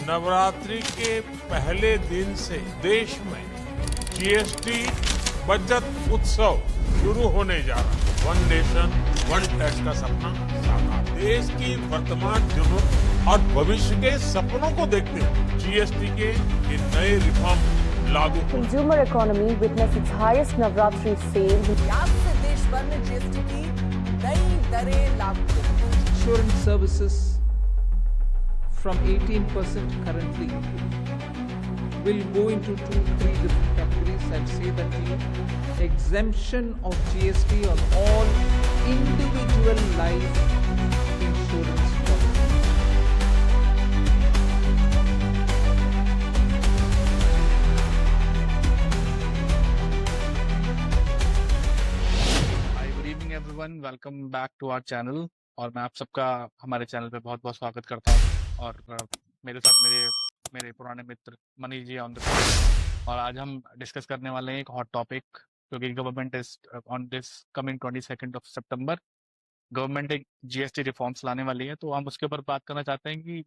नवरात्रि के पहले दिन से देश में जीएसटी बचत उत्सव शुरू होने जा रहा है। वन नेशन वन टैक्स का सपना साकार। देश की वर्तमान जरूरत और भविष्य के सपनों को देखते हुए जीएसटी के ये नए रिफॉर्म लागू होंगे। Consumer economy witnessed its highest Navratri sale. आज से देश भर में जीएसटी की नई दरें लागू होंगी। Insurance services from 18% currently will go into 2-3 different categories. I'd say that the exemption of GST on all individual life insurance policies. Hi good evening everyone, welcome back to our channel. और मैं आप सबका हमारे channel पे बहुत बहुत स्वागत करता हूँ। और मेरे साथ मेरे पुराने मित्र Manish ji on the call. और आज हम डिस्कस करने वाले हैं एक हॉट टॉपिक, क्योंकि government is on this coming 22 September government एक जीएसटी रिफॉर्म्स लाने वाली है। तो हम उसके ऊपर बात करना चाहते हैं कि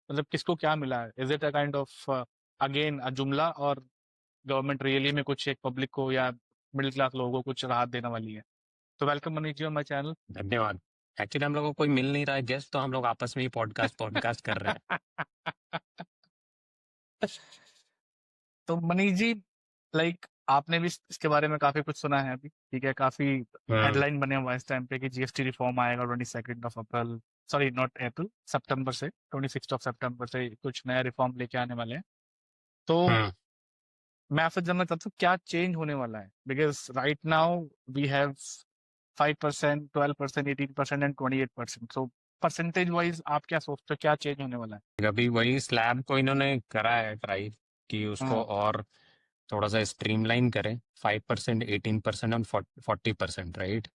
मतलब किसको क्या मिला है। Is it a kind of again a जुमला, और गवर्नमेंट रियली में कुछ एक पब्लिक को या मिडिल क्लास लोगों को कुछ राहत देने वाली है। तो welcome Manish ji on my channel. धन्यवाद। एक्चुअली हम लोगों को कोई मिल नहीं रहा है गेस्ट, तो हम लोग आपस में ही पॉडकास्ट कर रहे हैं। तो मनीष जी, लाइक आपने भी इसके बारे में काफी कुछ सुना है अभी, ठीक है। काफी हेडलाइन बने हुआ है इस टाइम पे कि जीएसटी रिफॉर्म आएगा 22 अप्रैल, सॉरी नॉट अप्रैल, सितंबर से 26 सितंबर से कुछ नया रिफॉर्म लेके आने वाले हैं। तो मैं आपसे जानना चाहता हूँ क्या चेंज होने वाला है, because right now we have 5%, 12%, 18% and 28%। So percentage wise आप क्या सोचते हो क्या चेंज होने वाला है? अभी वही स्लैब को इन्होंने करा है ट्राई कि उसको और थोड़ा सा स्ट्रीमलाइन करें, 5%, 18% और 40%, राइट।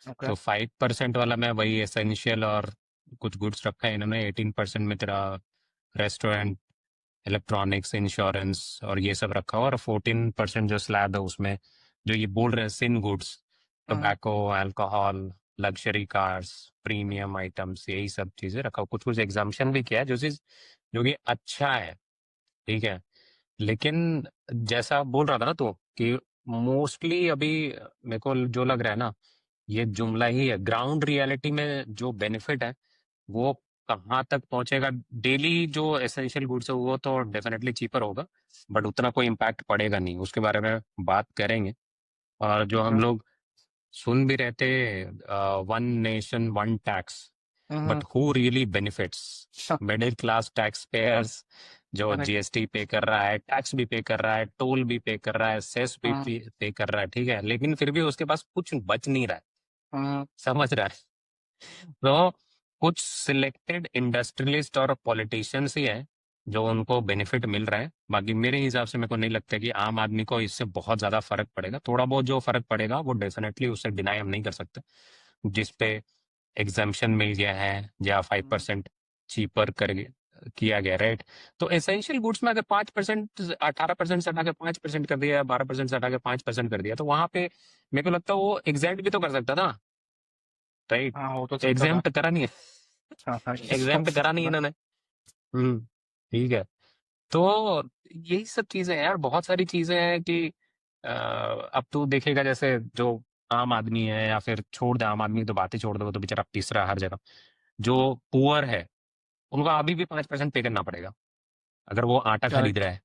ओके, तो 5% वाला में वही एसेंशियल और कुछ गुड्स रखा है इन्होंने। 18% में तेरा रेस्टोरेंट, इलेक्ट्रॉनिक्स, इंश्योरेंस और ये सब रखा हुआ। और 14% जो स्लैब है उसमें जो ये बोल रहे हैं sin goods, tobacco, alcohol, luxury cars, premium items, यही सब चीजें रखा हुआ। कुछ कुछ एग्जाम्पशन भी किया है जो कि अच्छा है, ठीक है। लेकिन जैसा बोल रहा था ना तू कि मोस्टली अभी मेरे को जो लग रहा है ना, ये जुमला ही है। ग्राउंड रियलिटी में जो बेनिफिट है वो कहाँ तक पहुंचेगा। डेली जो एसेंशियल गुड्स है वो तो डेफिनेटली चीपर होगा, बट उतना कोई इम्पैक्ट पड़ेगा नहीं, उसके बारे में बात करेंगे। और जो हम लोग सुन भी रहते, one nation one tax, but who really benefits? Middle class tax payers जो Correct. जीएसटी पे कर रहा है, टैक्स भी पे कर रहा है, टोल भी पे कर रहा है, सेस भी पे कर रहा है, ठीक है। लेकिन फिर भी उसके पास कुछ बच नहीं रहा है, समझ रहा है। तो कुछ सिलेक्टेड इंडस्ट्रियलिस्ट और पॉलिटिशियंस ही है जो उनको बेनिफिट मिल रहा है। बाकी मेरे हिसाब से मेरे को नहीं लगता कि आम आदमी को इससे बहुत ज्यादा फर्क पड़ेगा। थोड़ा बहुत जो फर्क पड़ेगा वो डेफिनेटली उससे डिनाई हम नहीं कर सकते, जिस पे एग्जाम्पशन मिल गया है या 5% चीपर कर किया गया, राइट। तो एसेंशियल गुड्स में अगर 5%, 18% से हटा के 5% कर दिया, 12% से हटा के 5% कर दिया, तो वहां पे मेरे को लगता है वो एग्जैक्ट भी तो कर सकता था, राइट। हाँ, हो तो सकता था। एग्जाम करा नहीं है, हाँ, एग्जाम पे करा नहीं है इन्होंने। ठीक है। तो यही सब चीजें हैं यार, बहुत सारी चीजें हैं कि अब तू देखेगा जैसे जो आम आदमी है, या फिर छोड़ दे आम आदमी की तो बात ही छोड़ दे, वो तो बेचारा तीसरा हर जगह। जो पुअर है उनको अभी भी 5% पे करना पड़ेगा। अगर वो आटा खरीद करेक्ट, रहा है,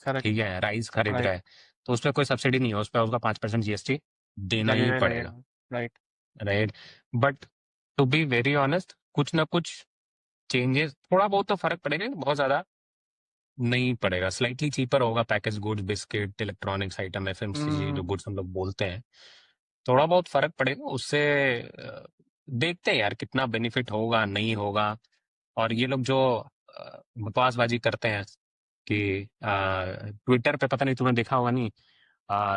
करेक्ट, ठीक है, राइस खरीद रहा राइट, है, तो उस पर कोई सब्सिडी नहीं है, उस पर उसका 5% जीएसटी देना ही लगेगा ही पड़ेगा, लगेगा, right. Right. But to be very honest, कुछ ना कुछ चेंजेस, थोड़ा बहुत तो फर्क पड़ेगा, बहुत ज्यादा नहीं पड़ेगा। स्लाइटली चीपर होगा package goods, biscuit, electronics item, FMCG जो गुड्स हम लोग बोलते हैं, थोड़ा बहुत फर्क पड़ेगा उससे। देखते हैं यार कितना बेनिफिट होगा नहीं होगा। और ये लोग जो बकवासबाजी करते हैं कि ट्विटर पे, पता नहीं तुमने देखा होगा नहीं,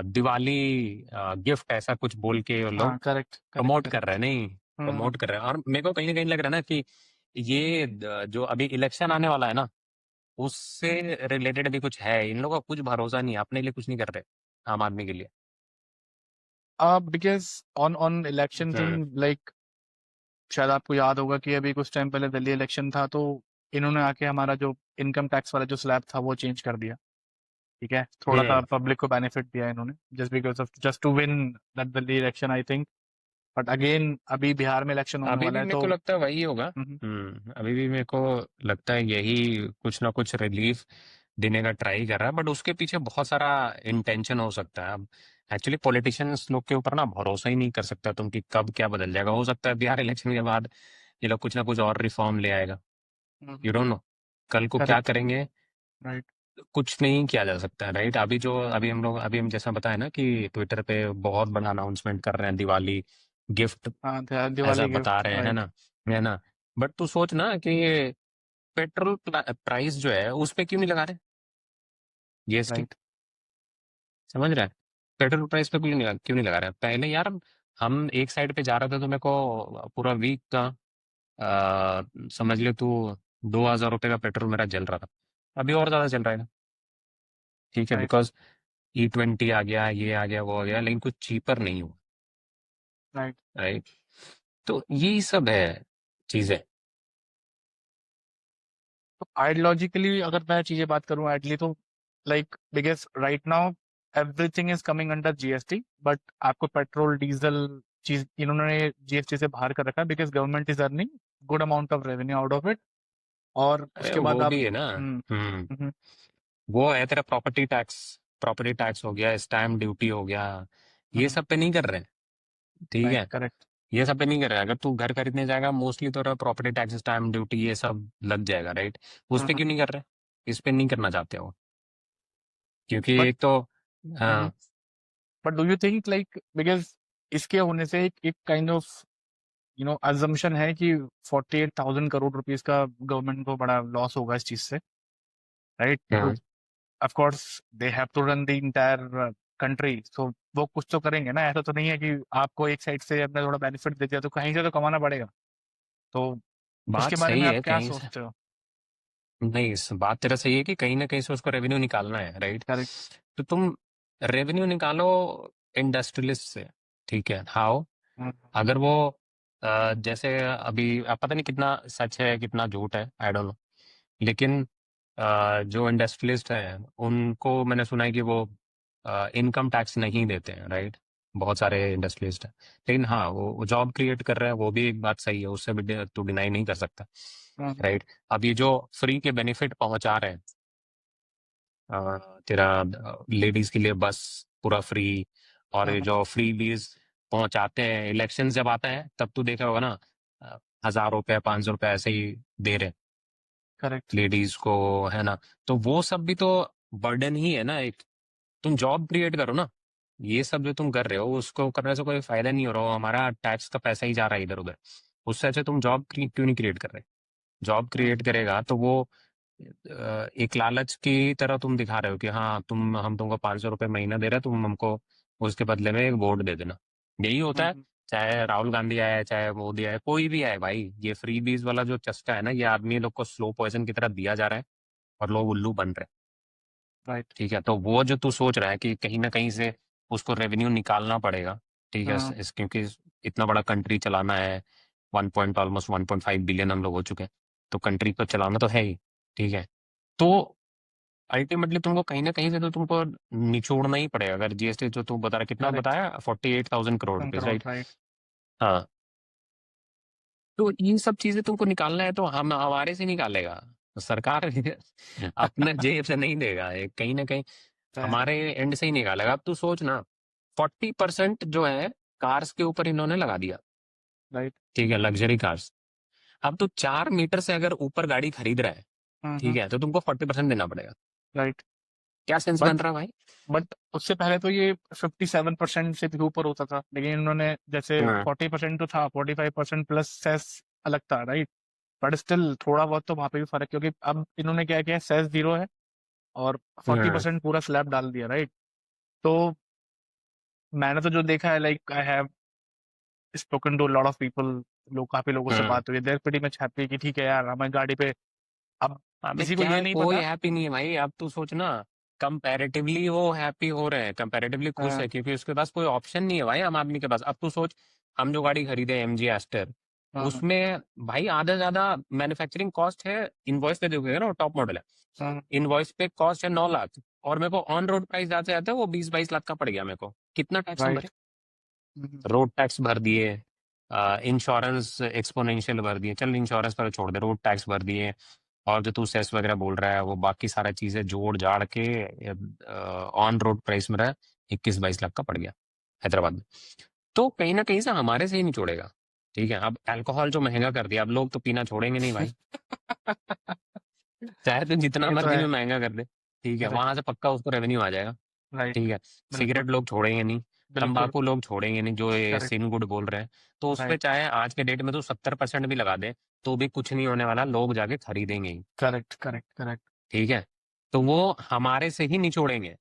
दिवाली गिफ्ट ऐसा कुछ बोल के वो लोग हाँ, करेक्ट, प्रमोट करेक्ट, कर रहे हैं, नहीं प्रमोट कर रहे हैं। और मेरे को कहीं ना कहीं लग रहा है ना कि ये जो अभी इलेक्शन आने वाला है ना, उससे रिलेटेड भी कुछ है। इन लोगों का कुछ भरोसा नहीं है, अपने लिए कुछ नहीं कर रहे आम आदमी के लिए। Because on election thing, like शायद आपको याद होगा कि अभी कुछ टाइम पहले दिल्ली इलेक्शन था, तो इन्होंने आके हमारा जो इनकम टैक्स वाला जो स्लैब था वो चेंज कर दिया, ठीक है, थोड़ा सा पब्लिक को बेनिफिट दिया इन्होंने, just because of just to win the election I think. But again अभी बिहार में इलेक्शन होने अभी वाला भी है मेरे तो को लगता है वही होगा। हम्म, अभी भी मेरे को लगता है यही कुछ ना कुछ रिलीफ देने का ट्राई कर रहा है, बट उसके पीछे बहुत सारा इंटेंशन हो सकता है। अब एक्चुअली पॉलिटिशियंस लोग के ऊपर ना भरोसा ही नहीं कर सकता तुम कि कब क्या बदल जाएगा। हो सकता है बिहार इलेक्शन के बाद ये लोग कुछ ना कुछ और रिफॉर्म ले आएगा। यू डोंट नो कल को क्या करेक्ट, करेंगे। राइट, कुछ नहीं किया जा सकता है, राइट। अभी हम जैसा बताए ना कि ट्विटर पे बहुत बड़ा अनाउंसमेंट कर रहे हैं, दिवाली गिफ्ट हाँ ऐसा दिवाली बता गिफ्ट, रहे हैं, है राइट, ना, है ना। बट तू सोच ना कि पेट्रोल प्राइस जो है उस पे क्यों नहीं लगा रहे जीएसटी। राइट, समझ रहा है। पेट्रोल प्राइस पे क्यों नहीं लगा रहे पहले यार। हम एक साइड पे जा रहे थे तो मेरे को पूरा वीक का समझ ले तू 2,000 रुपये का पेट्रोल मेरा जल रहा था। अभी और ज्यादा चल रहा है, ठीक है, राइट, बिकॉज E20 आ गया, ये आ गया, वो आ गया, लेकिन कुछ चीपर नहीं हुआ, राइट। राइट। तो यही सब है चीजें। तो आइडियोलॉजिकली अगर मैं चीजें बात करूं आइडली तो like because right now everything is coming under GST, but आपको पेट्रोल डीजल चीज इन्होंने जीएसटी से बाहर कर रखा है because government is earning good amount of revenue out of it. और अरे उसके बाद वो आप भी है ना। हम्म, हम्म हम्म, वो है तेरा प्रॉपर्टी टैक्स हो गया, स्टैम्प ड्यूटी हो गया, ये सब पे नहीं कर रहे हैं, ठीक राइट, है। करेक्ट, ये सब पे नहीं कर रहे हैं। अगर तू घर खरीदने जाएगा मोस्टली तो प्रॉपर्टी टैक्स, स्टैम्प ड्यूटी, ये सब लग जाएगा, राइट। उस पे क्यों नहीं कर रहे, इस पे नहीं करना चाहते हो क्योंकि बट एक तो हाँ। But do you think like because इसके होने से एक काइंड ऑफ अजम्पशन है कि 48,000 करोड़ रुपीस का गवर्नमेंट को बड़ा लॉस होगा इस चीज से, राइट। हाँ, of course they have to run the entire country, so वो कुछ तो करेंगे ना, ऐसा तो नहीं है कि आपको एक साइड से अपना थोड़ा बेनिफिट दे दिया तो कहीं से तो कमाना पड़ेगा। तो उसके बात बारे में सही आप है क्या कहीं से। सोचते हो? नहीं, इस बात तेरा सही है कि कहीं ना कहीं से उसको रेवेन्यू निकालना है, राइट। करेक्ट, तो तुम रेवेन्यू निकालो इंडस्ट्रियलिस्ट से, ठीक है। हाउ? अगर वो जैसे अभी पता नहीं कितना सच है कितना झूठ है, आई डोंट नो, लेकिन जो इंडस्ट्रियलिस्ट है उनको मैंने सुना है कि वो इनकम टैक्स नहीं देते हैं, राइट। बहुत सारे इंडस्ट्रियलिस्ट हैं, लेकिन हाँ वो जॉब क्रिएट कर रहे हैं, वो भी एक बात सही है, उससे भी तू डिनाई नहीं कर सकता, राइट। अब ये जो फ्री के बेनिफिट पहुंचा रहे हैं तेरा लेडीज के लिए बस पूरा फ्री, और ये जो फ्री बीज पहुंचाते हैं, इलेक्शन जब आता है तब तू देखा होगा ना, 1,000 रुपए 500 रुपए ऐसे ही दे रहे करेक्ट, लेडीज को, है ना। तो वो सब भी तो बर्डन ही है ना एक। तुम जॉब क्रिएट करो ना। ये सब जो तुम कर रहे हो उसको करने से कोई फायदा नहीं हो रहा हो, हमारा टैक्स का पैसा ही जा रहा है इधर उधर। उससे अच्छा तुम जॉब क्यों नहीं क्रिएट कर रहे। जॉब क्रिएट करेगा तो वो एक लालच की तरह तुम दिखा रहे हो कि हाँ हम तुमको 500 रुपये महीना दे रहे हैं, तुम हमको उसके बदले में एक वोट दे देना। यही होता है, चाहे राहुल गांधी आए चाहे मोदी आए कोई भी आए भाई, ये फ्री बीज वाला जो चस्का है ना, ये आदमी लोग को स्लो पॉइजन की तरह दिया जा रहा है और लोग उल्लू बन रहे हैं, राइट, ठीक है। तो वो जो तू सोच रहा है कि कहीं ना कहीं से उसको रेवेन्यू निकालना पड़ेगा, ठीक है, क्योंकि इतना बड़ा कंट्री चलाना है, 1.5 बिलियन हम लोग हो चुके हैं, तो कंट्री को चलाना तो है ही, ठीक है। तो अल्टीमेटली तुमको कहीं ना कहीं से तो तुमको निचोड़ना ही पड़ेगा। अगर जीएसटी जो तू बता रहा, कितना करेक्ट, बताया, 48,000 crore rupees, crore, right. Right, हाँ, तो ये सब चीजें तुमको निकालना है तो हम हमारे से निकालेगा, तो सरकार अपने जेब से नहीं देगा, ये कहीं ना कहीं हमारे एंड से ही निकालेगा। अब तू सोच ना, 40% जो है कार्स के ऊपर इन्होंने लगा दिया, राइट, ठीक है, लग्जरी कार्स। अब तू 4 मीटर से अगर ऊपर गाड़ी खरीद रहा है, ठीक है, तो तुमको 40% देना पड़ेगा। राइट। क्या सेंस बन बट रहा है भाई। बट उससे पहले तो ये 57% से भी ऊपर होता था, लेकिन इन्होंने जैसे हाँ, 40% तो था, 45% प्लस सेस अलग था, राइट। बट स्टिल थोड़ा बहुत तो वहां पे भी फर्क, क्योंकि अब इन्होंने क्या किया, सेस जीरो है और फोर्टी हाँ, परसेंट पूरा स्लैब डाल दिया, राइट। तो मैंने तो जो देखा है, like I have spoken to lot of people, काफी लोगों से हाँ। बात हुई है, देर प्रीटी मच हैप्पी कि ठीक है यार, हमें गाड़ी पे अब अबे किसी को ये क्या, नहीं कोई पता। हैप्पी नहीं है भाई। अब तू सोच ना, कंपैरेटिवली वो हैप्पी हो रहे हैं, कंपैरेटिवली खुश हाँ, है, क्योंकि उसके पास कोई ऑप्शन नहीं है भाई आम आदमी के पास। अब तू सोच, हम जो गाड़ी खरीदे MG एस्टर, हाँ, उसमें भाई आधा ज्यादा मैन्युफैक्चरिंग कॉस्ट है, इनवॉइस पे देखोगे ना, टॉप मॉडल है, हाँ, इनवॉइस पे कॉस्ट है 9 लाख, और मेरे को ऑन रोड प्राइस जाते जाते वो 20-22 लाख का पड़ गया मेरे को। कितना टैक्स हम राइट। भरे? रोड टैक्स भर दिए, इंश्योरेंस एक्सपोनेंशियल भर दिए, चल इंश्योरेंस पर छोड़ दे, रोड टैक्स भर दिए, और जो तू सेस वगैरह बोल रहा है वो बाकी सारा चीजें जोड़ जाड़ के ऑन रोड प्राइस में रहा 21-22 लाख का पड़ गया हैदराबाद में। तो कहीं ना कहीं से हमारे से ही नहीं छोड़ेगा। ठीक है, अब अल्कोहल जो महंगा कर दिया, अब लोग तो पीना छोड़ेंगे नहीं भाई, चाहे तो जितना ये तो मर्जी है। में महंगा कर दे। ठीक है, करेक्ट। वहां से पक्का उसको रेवेन्यू आ जाएगा। राइट। ठीक है, बिल्कुल। सिगरेट लोग छोड़ेंगे नहीं, बिल्कुल। तंबाकू लोग छोड़ेंगे नहीं, जो ये करेक्ट। सिन गुड बोल रहे हैं, तो उस पे राइट। चाहे आज के डेट में तो 70% भी लगा दे तो भी कुछ नहीं होने वाला, लोग जाके खरीदेंगे ही। करेक्ट। करेक्ट। करेक्ट। ठीक है, तो वो हमारे से ही निचोड़ेंगे।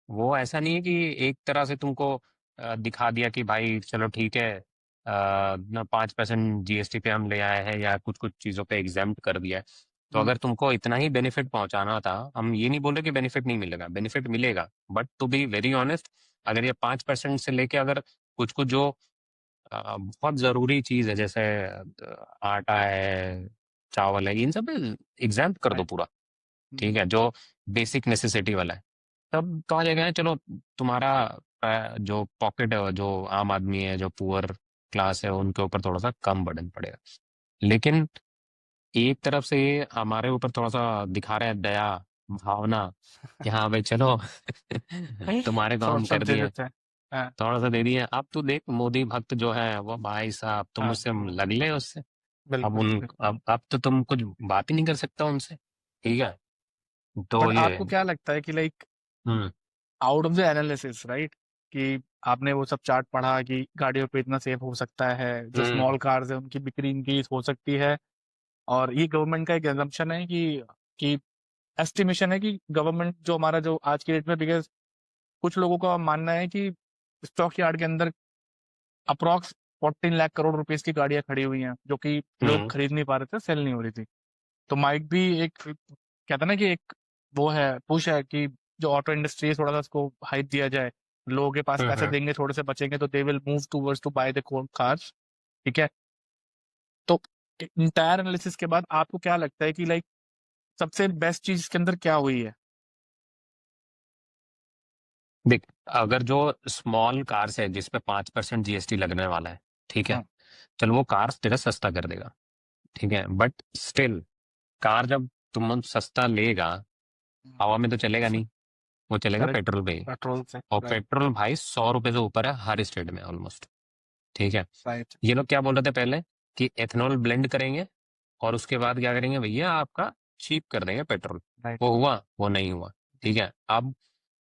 वो ऐसा नहीं है कि एक तरह से तुमको दिखा दिया कि भाई चलो ठीक है, ना 5% जीएसटी पे हम ले आए हैं या कुछ कुछ चीज़ों पे एग्जाम्प्ट कर दिया है। तो हम्म। अगर तुमको इतना ही बेनिफिट पहुंचाना था, हम ये नहीं बोल रहे कि बेनिफिट नहीं मिलेगा, बेनिफिट मिलेगा, but to be very honest, अगर ये 5% से लेके अगर कुछ कुछ जो बहुत ज़रूरी चीज़ है, जैसे आटा है, चावल है, इन सब एग्जाम्प्ट कर दो राइट। पूरा। ठीक है, जो बेसिक नेसेसिटी वाला है, तब कहा जाएगा चलो तुम्हारा जो पॉकेट है, जो आम आदमी है, जो पुअर क्लास है, उनके ऊपर थोड़ा सा कम बर्डन पड़ेगा। लेकिन एक तरफ से ये हमारे ऊपर थोड़ा सा दिखा रहा है दया भावना कि हाँ भाई चलो तुम्हारे थोड़ा काम सा कर दे दिए, देते हैं। हाँ। थोड़ा सा दे दिए। अब तू देख मोदी भक्त जो है वो भाई साहब, तुम हाँ। उससे लग ले उससे। अब बिल्कुल। उन बिल्कुल। अब तो तुम कुछ बात ही नहीं कर सकता उनसे। ठीक है, तो बट ये आपको क्या लगता है कि like hmm out of the analysis, right, कि आपने वो सब चार्ट पढ़ा कि गाड़ियों पे इतना सेफ हो सकता है, जो हम्म स्मॉल कार्स है उनकी बिक्री इंक्रीज हो सकती है, और ये गवर्नमेंट का एक एजम्पशन है कि एस्टिमेशन है कि गवर्नमेंट जो हमारा जो आज की डेट में, बिकॉज कुछ लोगों का मानना है कि स्टॉक यार्ड के अंदर अप्रॉक्स 14 लाख करोड़ रुपए की गाड़ियां खड़ी हुई हैं जो कि लोग हम्म खरीद नहीं पा रहे थे, सेल नहीं हो रही थी। तो माइट भी एक, कहता ना कि एक वो है, पुश है कि जो ऑटो इंडस्ट्री है थोड़ा सा उसको हाइप दिया जाए, लोगों के पास पैसे हम्म देंगे, थोड़े से बचेंगे, तो they will move towards to buy the cars. ठीक है, तो इंटायर एनालिसिस के बाद आपको क्या लगता है कि लाइक सबसे बेस्ट चीज इसके अंदर क्या हुई है? देख, अगर जो स्मॉल कार्स है जिसपे 5% जीएसटी लगने वाला है, ठीक है, हाँ। चल वो कार्स तेरा सस्ता कर देगा। ठीक है, बट स्टिल कार जब तुम सस्ता लेगा, हवा में तो चलेगा नहीं, वो चलेगा करेक्ट। पेट्रोल पे ही। पेट्रोल से। और राइट। पेट्रोल भाई 100 रुपए से ऊपर है हर स्टेट में ऑलमोस्ट। ठीक है, राइट। ये लोग क्या बोल रहे थे पहले कि एथेनॉल ब्लेंड करेंगे और उसके बाद क्या करेंगे भैया, आपका चीप कर देंगे पेट्रोल। राइट। वो हुआ? वो नहीं हुआ। ठीक है, अब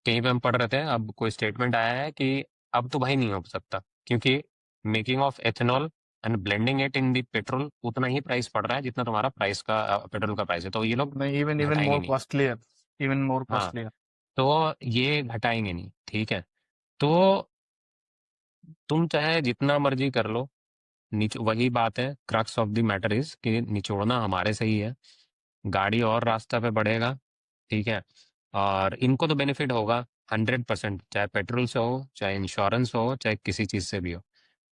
कहीं पे हम पढ़ रहे थे, अब कोई स्टेटमेंट आया है कि अब तो भाई नहीं हो सकता, क्योंकि making of ethanol and blending it in the petrol उतना ही प्राइस पड़ रहा है जितना तुम्हारा प्राइस का पेट्रोल का प्राइस है, तो ये लोग नहीं, इवन इवन घटाएंगे मोर नहीं। कॉस्टलियर, इवन मोर हाँ, कॉस्टलियर। तो ये घटाएंगे नहीं। ठीक है, तो तुम चाहे जितना मर्जी कर लो, वही बात है, crux of the matter is कि निचोड़ना हमारे से ही है। गाड़ी और रास्ता पे बढ़ेगा। ठीक है, और इनको तो बेनिफिट होगा 100%, चाहे पेट्रोल से हो, चाहे इंश्योरेंस हो, चाहे किसी चीज से भी हो।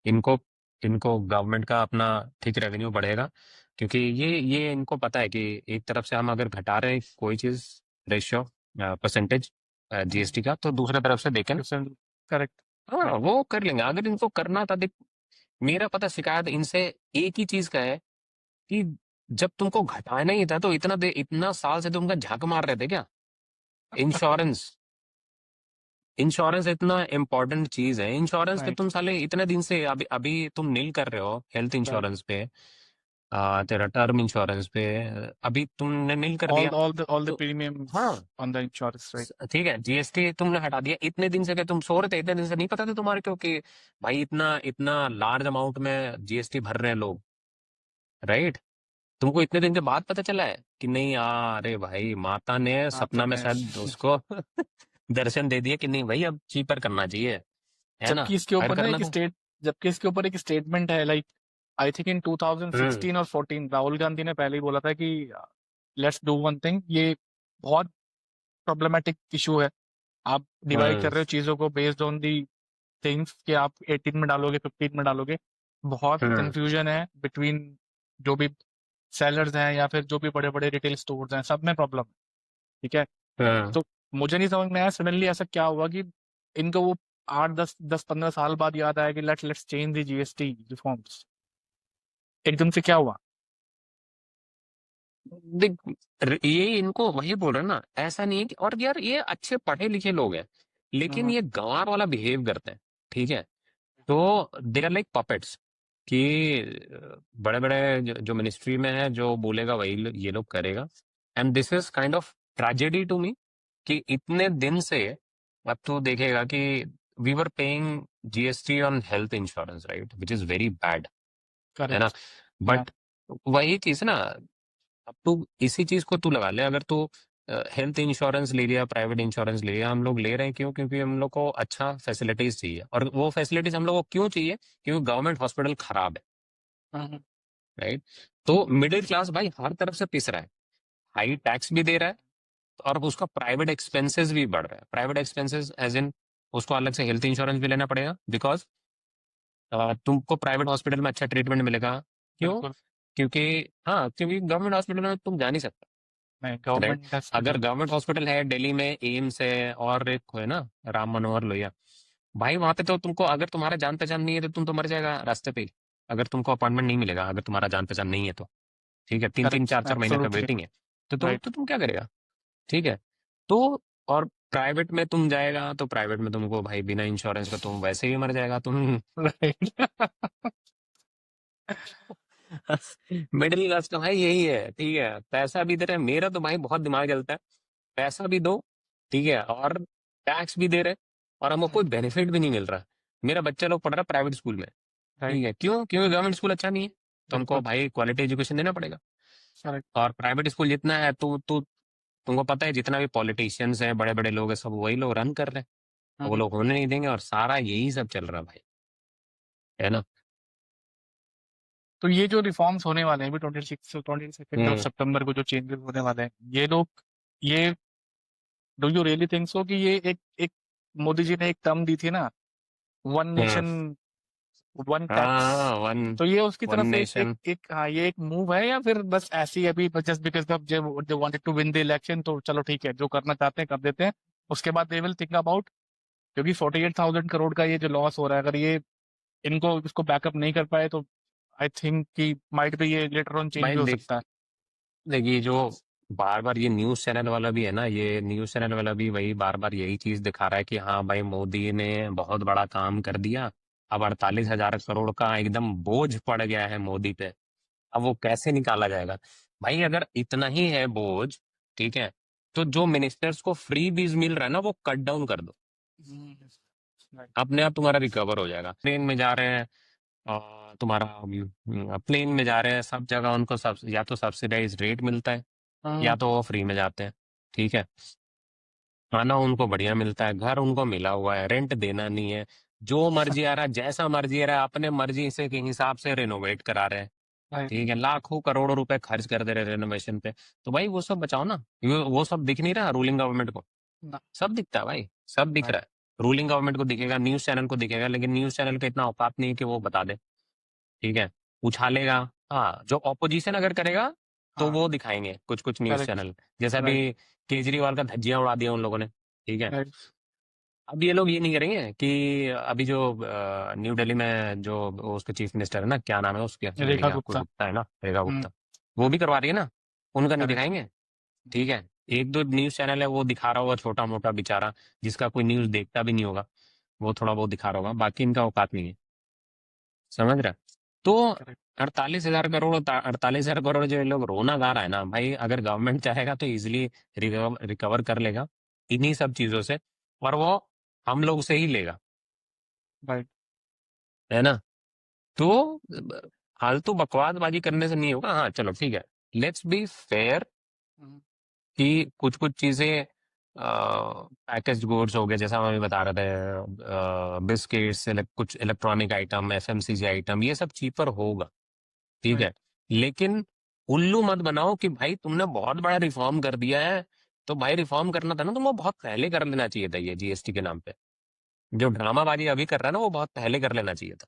इनको इनको गवर्नमेंट का अपना ठीक रेवेन्यू बढ़ेगा, क्योंकि ये इनको पता है कि एक तरफ से हम अगर घटा रहे हैं कोई चीज, रेशियो, परसेंटेज जीएसटी का, तो दूसरी तरफ से देखें, करेक्ट। हाँ वो कर लेंगे। अगर इनको करना था, देख मेरा पता शिकायत इनसे एक ही चीज का है कि जब तुमको घटाना ही था तो इतना साल से तुमका झाक मार रहे थे क्या? इंश्योरेंस, इंश्योरेंस इतना इंपॉर्टेंट चीज है, इंश्योरेंस पे राइट। तुम साले इतने दिन से अभी अभी तुम नील कर रहे हो, हेल्थ राइट। इंश्योरेंस पे, तेरा टर्म इंश्योरेंस पे, अभी तुमने नील कर दिया। ऑल द तो प्रीमियम्स हाँ, ऑन द इंश्योरेंस, राइट। ठीक है, जीएसटी तुमने हटा दिया। इतने दिन से क्या तुम सो रहे थे? इतने दिन से नहीं पता था तुम्हारे को कि भाई इतना इतना लार्ज अमाउंट में जीएसटी भर रहे हैं लोग, राइट? तुमको इतने दिन के बाद पता चला है कि नहीं? अरे भाई, माता ने हाँ तो सपना में मैं शायद उसको दर्शन दे दिया कि नहीं भाई अब चीपर करना चाहिए, है ना? जबकि इसके हायर ऊपर ना करना एक था। स्टेट जबकि इसके ऊपर एक स्टेटमेंट है, लाइक आई थिंक इन हम्म 2016 और 14 राहुल गांधी ने पहले ही बोला था कि लेट्स डू वन थिंग, ये बहुत प्रॉब्लमेटिक इशू है। आप डिवाइड हम्म कर रहे हो चीजों को बेस्ड ऑन दी थिंग्स कि आप 18 में डालोगे, 15 में डालोगे, बहुत हम्म कंफ्यूजन है बिटवीन जो भी सेलर्स हैं या फिर जो भी बड़े बड़े रिटेल स्टोर्स हैं, सब में प्रॉब्लम है। ठीक है। हम्म तो मुझे नहीं समझ में आया सडनली ऐसा क्या हुआ कि इनको वो 8 10 10 15 साल बाद याद आया कि let's change the GST reforms. एकदम से क्या हुआ? देख, ये इनको वही बोल रहे हैं ना, ऐसा नहीं है कि, और यार ये अच्छे पढ़े लिखे लोग हैं, लेकिन हम्म, ये गंवार वाला बिहेव करते हैं। ठीक है, तो दे आर लाइक पपेट्स कि बड़े बड़े जो मिनिस्ट्री में है, जो बोलेगा वही ये लोग करेगा। And this is kind of tragedy to me कि इतने दिन से, अब तो देखेगा कि we were paying GST on health insurance, right, which is very bad, है ना। करेक्ट। या बट वही चीज ना, अब तू इसी चीज को तू लगा ले, अगर तू हेल्थ इंश्योरेंस ले लिया, प्राइवेट इंश्योरेंस ले लिया, हम लोग ले रहे हैं क्यों? क्योंकि हम लोग को अच्छा फैसिलिटीज चाहिए, और वो फैसिलिटीज हम लोग को क्यों चाहिए? क्योंकि गवर्नमेंट हॉस्पिटल खराब है, हम्म, राइट। तो मिडिल क्लास भाई हर तरफ से पिस रहा है, हाई टैक्स भी दे रहा है, और उसका प्राइवेट एक्सपेंसेस भी बढ़ रहा है। प्राइवेट एक्सपेंसेस एज इन, उसको अलग से हेल्थ इंश्योरेंस भी लेना पड़ेगा, बिकॉज तुमको प्राइवेट हॉस्पिटल में अच्छा ट्रीटमेंट मिलेगा। क्यों? बिल्कुल। क्योंकि, हाँ, क्योंकि गवर्नमेंट हॉस्पिटल में तुम जा नहीं सकते, नहीं, राइट। गवर्नमेंट टेस्ट अगर बिल्कुल। गवर्नमेंट हॉस्पिटल है दिल्ली में, एम्स है, और एक है ना राम मनोहर लोहिया, भाई वहां पे तो तुमको, अगर तुम्हारा जान पहचान नहीं है तो तुम तो मर जाएगा रास्ते पे ही, अगर तुमको अपॉइंटमेंट नहीं मिलेगा, अगर तुम्हारा जान पहचान नहीं है तो। ठीक है, 3 3 करेक्ट, 4 4 महीने का एब्सोल्युटली वेटिंग है, राइट। तो तुम क्या करेगा? ठीक है, तो और प्राइवेट में तुम जाएगा तो प्राइवेट में तुमको भाई बिना इंश्योरेंस का तुम वैसे ही मर जाएगा तुम। राइट। मिडिल क्लास का भाई यही है, ठीक है, पैसा भी दे रहे हैं, मेरा तो भाई बहुत दिमाग जलता है, पैसा भी दो, ठीक है, और टैक्स भी दे रहे, और हमको कोई बेनिफिट भी नहीं मिल रहा। मेरा बच्चा लोग पढ़ रहा है प्राइवेट स्कूल में, राइट। ठीक है, क्यों? क्योंकि गवर्नमेंट स्कूल अच्छा नहीं है, तो हमको बिल्कुल। भाई क्वालिटी एजुकेशन देना पड़ेगा। करेक्ट। और प्राइवेट स्कूल जितना है, तो तुमको पता है जितना भी पॉलिटिशियंस है, बड़े बड़े लोग हैं, सब वही लोग रन कर रहे हैं, वो लोग होने नहीं देंगे, और सारा यही सब चल रहा है भाई, है ना। तो ये जो रिफॉर्म्स होने वाले हैं अभी 22 ऑफ हम्म सितंबर को जो चेंजेस होने वाले हैं, ये लोग, ये, do you really think so कि ये एक एक मोदी जी ने एक टर्म दी थी ना, वन हम्म नेशन वन टैक्स, हाँ, वन तो ये उसकी वन तरफ नेशन। हाँ, ये एक मूव है, या फिर बस ऐसे ही अभी just because of they wanted to win the election, तो चलो ठीक है, जो करना चाहते हैं कर देते हैं, उसके बाद दे विल थिंक अबाउट। क्योंकि 48,000 करोड़ का ये जो लॉस हो रहा है, अगर ये इनको इसको बैकअप नहीं कर पाए तो आई थिंक कि माइट भी ये लेटर ऑन चेंज भाई भी हो देख, सकता है। देखिए जो बार बार ये न्यूज चैनल वाला भी है ना, ये न्यूज चैनल वाला भी वही बार बार यही चीज दिखा रहा है कि हाँ भाई मोदी ने बहुत बड़ा काम कर दिया, अब 48,000 करोड़ का एकदम बोझ पड़ गया है मोदी पे, अब वो कैसे निकाला जाएगा? भाई अगर इतना ही है बोझ, ठीक है, तो जो मिनिस्टर्स को फ्री बीज मिल रहा है ना, वो कट डाउन कर दो, राइट। अपने आप तुम्हारा रिकवर हो जाएगा। ट्रेन में जा रहे हैं, तुम्हारा प्लेन में जा रहे हैं, सब जगह उनको सब, या तो सब्सिडाइज रेट मिलता है, या तो वो फ्री में जाते हैं, ठीक है, खाना उनको बढ़िया मिलता है, घर उनको मिला हुआ है, रेंट देना नहीं है, जो मर्जी आ रहा है, जैसा मर्जी आ रहा है, अपने मर्जी से के हिसाब से रिनोवेट करा रहे हैं, राइट। ठीक है, लाखों करोड़ों रुपए खर्च कर दे रहे रेनोवेशन पे। तो भाई वो सब बचाओ ना, वो सब दिख नहीं रहा रूलिंग गवर्नमेंट को? ना। सब दिखता है भाई, सब दिख राइट। रहा है, रूलिंग गवर्नमेंट को दिखेगा, न्यूज चैनल को दिखेगा, लेकिन न्यूज चैनल का इतना औकात नहीं है कि वो बता दे, ठीक है, उछालेगा। हाँ, जो ऑपोजिशन अगर करेगा तो हाँ। वो दिखाएंगे कुछ कुछ न्यूज करेक्ट। चैनल, जैसा राइट। अभी केजरीवाल का धज्जियां उड़ा दिया उन लोगों ने, ठीक है। राइट। अब ये लोग ये नहीं करेंगे कि अभी जो न्यू दिल्ली में जो उसके चीफ मिनिस्टर है ना, क्या नाम है उसके, रेखा रेखा कोई गुप्ता। गुप्ता है ना, रेखा हम्म। गुप्ता, वो भी करवा रही है ना, उनका नहीं करेक्ट। दिखाएंगे, ठीक है। एक दो न्यूज चैनल है वो दिखा रहा होगा, छोटा मोटा बेचारा जिसका कोई न्यूज देखता भी नहीं होगा, वो थोड़ा बहुत दिखा रहा होगा, बाकी इनका औकात नहीं है, समझ रहा है? तो करेक्ट। 48,000 करोड़, 48,000 करोड़ जो ये लोग रोना गा रहा है ना भाई, अगर गवर्नमेंट चाहेगा तो इजिली रिकवर कर लेगा इन्हीं सब चीजों से, और वो हम लोग से ही लेगा, राइट। है ना। तो फालतू बकवासबाजी करने से नहीं होगा। हाँ चलो ठीक है, लेट्स बी फेयर कि कुछ कुछ चीजें, पैकेज गुड्स हो गए, जैसा हम अभी बता रहे थे, बिस्किट्स, कुछ इलेक्ट्रॉनिक आइटम, एफएमसीजी आइटम, ये सब चीपर होगा, ठीक राइट। है, लेकिन उल्लू मत बनाओ कि भाई तुमने बहुत बड़ा रिफॉर्म कर दिया है, तो भाई रिफॉर्म करना था ना, तुमको बहुत पहले कर लेना चाहिए था, ये जीएसटी के नाम पे जो ड्रामाबाजी अभी कर रहा है ना, वो बहुत पहले कर लेना चाहिए था।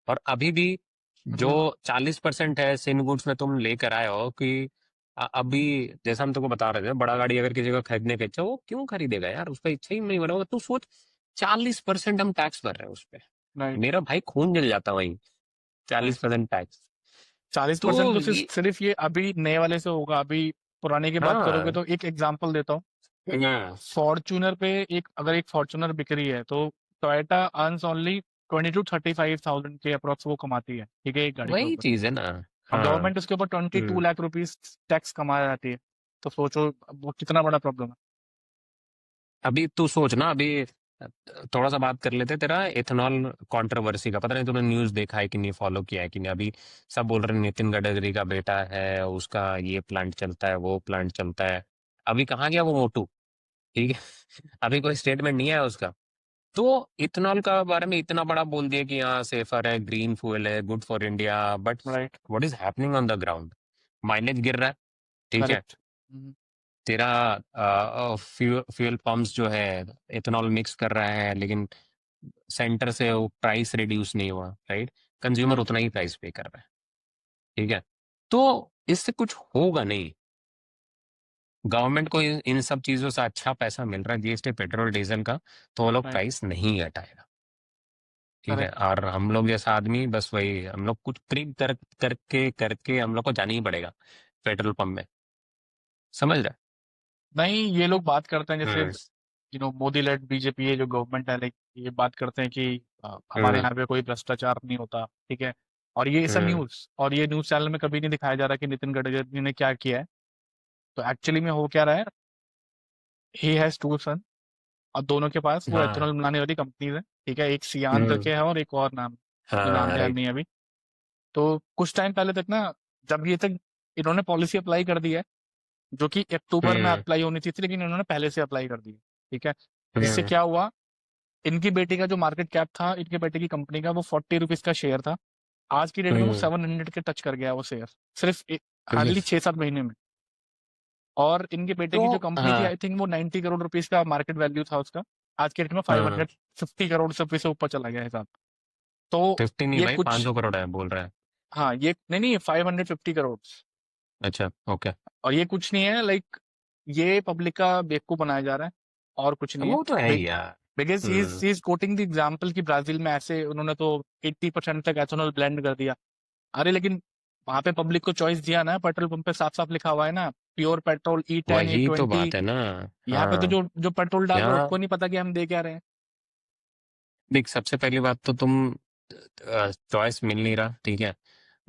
और अभी भी जो 40% है सिन गुड्स में तुम लेकर आए हो कि अभी जैसा हम तुमको बता रहे थे, बड़ा गाड़ी अगर किसी को खरीदने की इच्छा, वो क्यों खरीदेगा यार, उसका इच्छा ही नहीं बना होगा। तू सोच, 40% हम टैक्स भर रहे हैं उस पे। राइट। मेरा भाई खून जल जाता वहीं, 40% टैक्स। 40% तो तो ये सिर्फ ये अभी नए वाले से होगा, अभी पुराने की बात करोगे हाँ तो एक एग्जांपल देता हूँ। हाँ, फॉर्च्यूनर पे अगर एक फॉर्च्यूनर बिक रही है तो टोयोटा अर्न्स ओनली 20 to 35,000 के अप्रोक्स वो कमाती है, ठीक है, एक गाड़ी के वही ऊपर। चीज है ना। और हाँ। गवर्नमेंट उसके ऊपर 22 हम्म। लाख रुपीस टैक्स कमा जाती है। तो सोचो वो कितना बड़ा प्रॉब्लम है। अभी तू सोच ना, अभी थोड़ा सा बात कर लेते, तेरा इथेनॉल कंट्रोवर्सी का पता नहीं तूने न्यूज़ देखा है कि नहीं, फॉलो किया है कि नहीं। अभी सब बोल रहे हैं नितिन गडकरी का बेटा है, उसका ये प्लांट चलता है, वो प्लांट चलता है। अभी कहाँ गया वो मोटू, ठीक है। अभी कोई स्टेटमेंट नहीं आया उसका। तो इथेनॉल का बारे में इतना बड़ा बोल दिया कि हाँ सेफर है, ग्रीन फ्यूल है, good for India, but right. What is happening on the ground? Mileage गिर रहा है, ठीक है। करेक्ट। तेरा फ्यूल पंप्स जो है इथेनॉल मिक्स कर रहा है, लेकिन सेंटर से वो प्राइस रिड्यूस नहीं हुआ, राइट। कंज्यूमर उतना ही प्राइस पे कर रहा है, ठीक है। तो इससे कुछ होगा नहीं। गवर्नमेंट को इन सब चीजों से अच्छा पैसा मिल रहा है, जीएसटी पेट्रोल डीजल का, तो वो लोग राइट। प्राइस नहीं घटाएगा, ठीक है। करेक्ट। और हम लोग जैसा आदमी बस वही, हम लोग कुछ क्रिक करके करके हम लोग को जाना ही पड़ेगा पेट्रोल पंप में, समझ रहे? नहीं, ये लोग बात करते हैं जैसे हम्म मोदी लेड बीजेपी, ये जो गवर्नमेंट है, लाइक ये बात करते हैं कि हमारे हम्म यहाँ पे कोई भ्रष्टाचार नहीं होता, ठीक है। और ये ऐसा हम्म न्यूज, और ये न्यूज चैनल में कभी नहीं दिखाया जा रहा कि नितिन गडकरी ने क्या किया है। तो एक्चुअली में हो क्या रहा है, ही हैज टू सन, और दोनों के पास वो हाँ एथेनॉल बनाने वाली कंपनीज है, ठीक है। एक सियान हम्म करके है और एक और नाम, मुझे नाम हाँ ध्यान राइट। नहीं है अभी। तो कुछ टाइम पहले तक ना, जब ये तक इन्होंने पॉलिसी अप्लाई कर दी है, जो कि अक्टूबर में हम्म अप्लाई होनी थी, लेकिन इन्होंने पहले से अप्लाई कर दी है, ठीक है। इससे हम्म क्या हुआ, इनकी बेटी का जो मार्केट कैप था, इनके बेटे की कंपनी का, वो 40 रुपीज का शेयर था। आज की डेट में वो हम्म 700 के टच कर गया वो शेयर, सिर्फ हम्म। हार्डली 6-7 महीने में। और इनके बेटे तो की जो कंपनी थी, हाँ आई थिंक वो 90 करोड़ रुपीज का मार्केट वैल्यू था उसका। आज के डेट में हाँ 550 करोड़ से ऊपर चला गया हिसाब। तो 50 नहीं ये भाई, कुछ, 500 करोड़ है बोल रहा है। हाँ, ये नहीं नहीं, 550 करोड़। अच्छा ओके। और ये कुछ नहीं है, लाइक ये पब्लिक का बेवकूफ बनाया जा रहा है, और कुछ नहीं है। वो तो है ही यार। Because he is coating the example कि ब्राजील में ऐसे उन्होंने तो 80% तक एथेनॉल ब्लेंड कर दिया। अरे लेकिन वहां पे पब्लिक को चॉइस दिया ना, पेट्रोल पंप पे साफ साफ लिखा हुआ है ना, प्योर पेट्रोल E10 वही तो E20। बात है ना। यहाँ पे तो हाँ जो जो पेट्रोल डाल रहे हैं यहाँ उसको नहीं पता कि हम दे क्या रहे हैं। देख, सबसे पहली बात तो तुम चॉइस मिल नहीं रहा, ठीक है।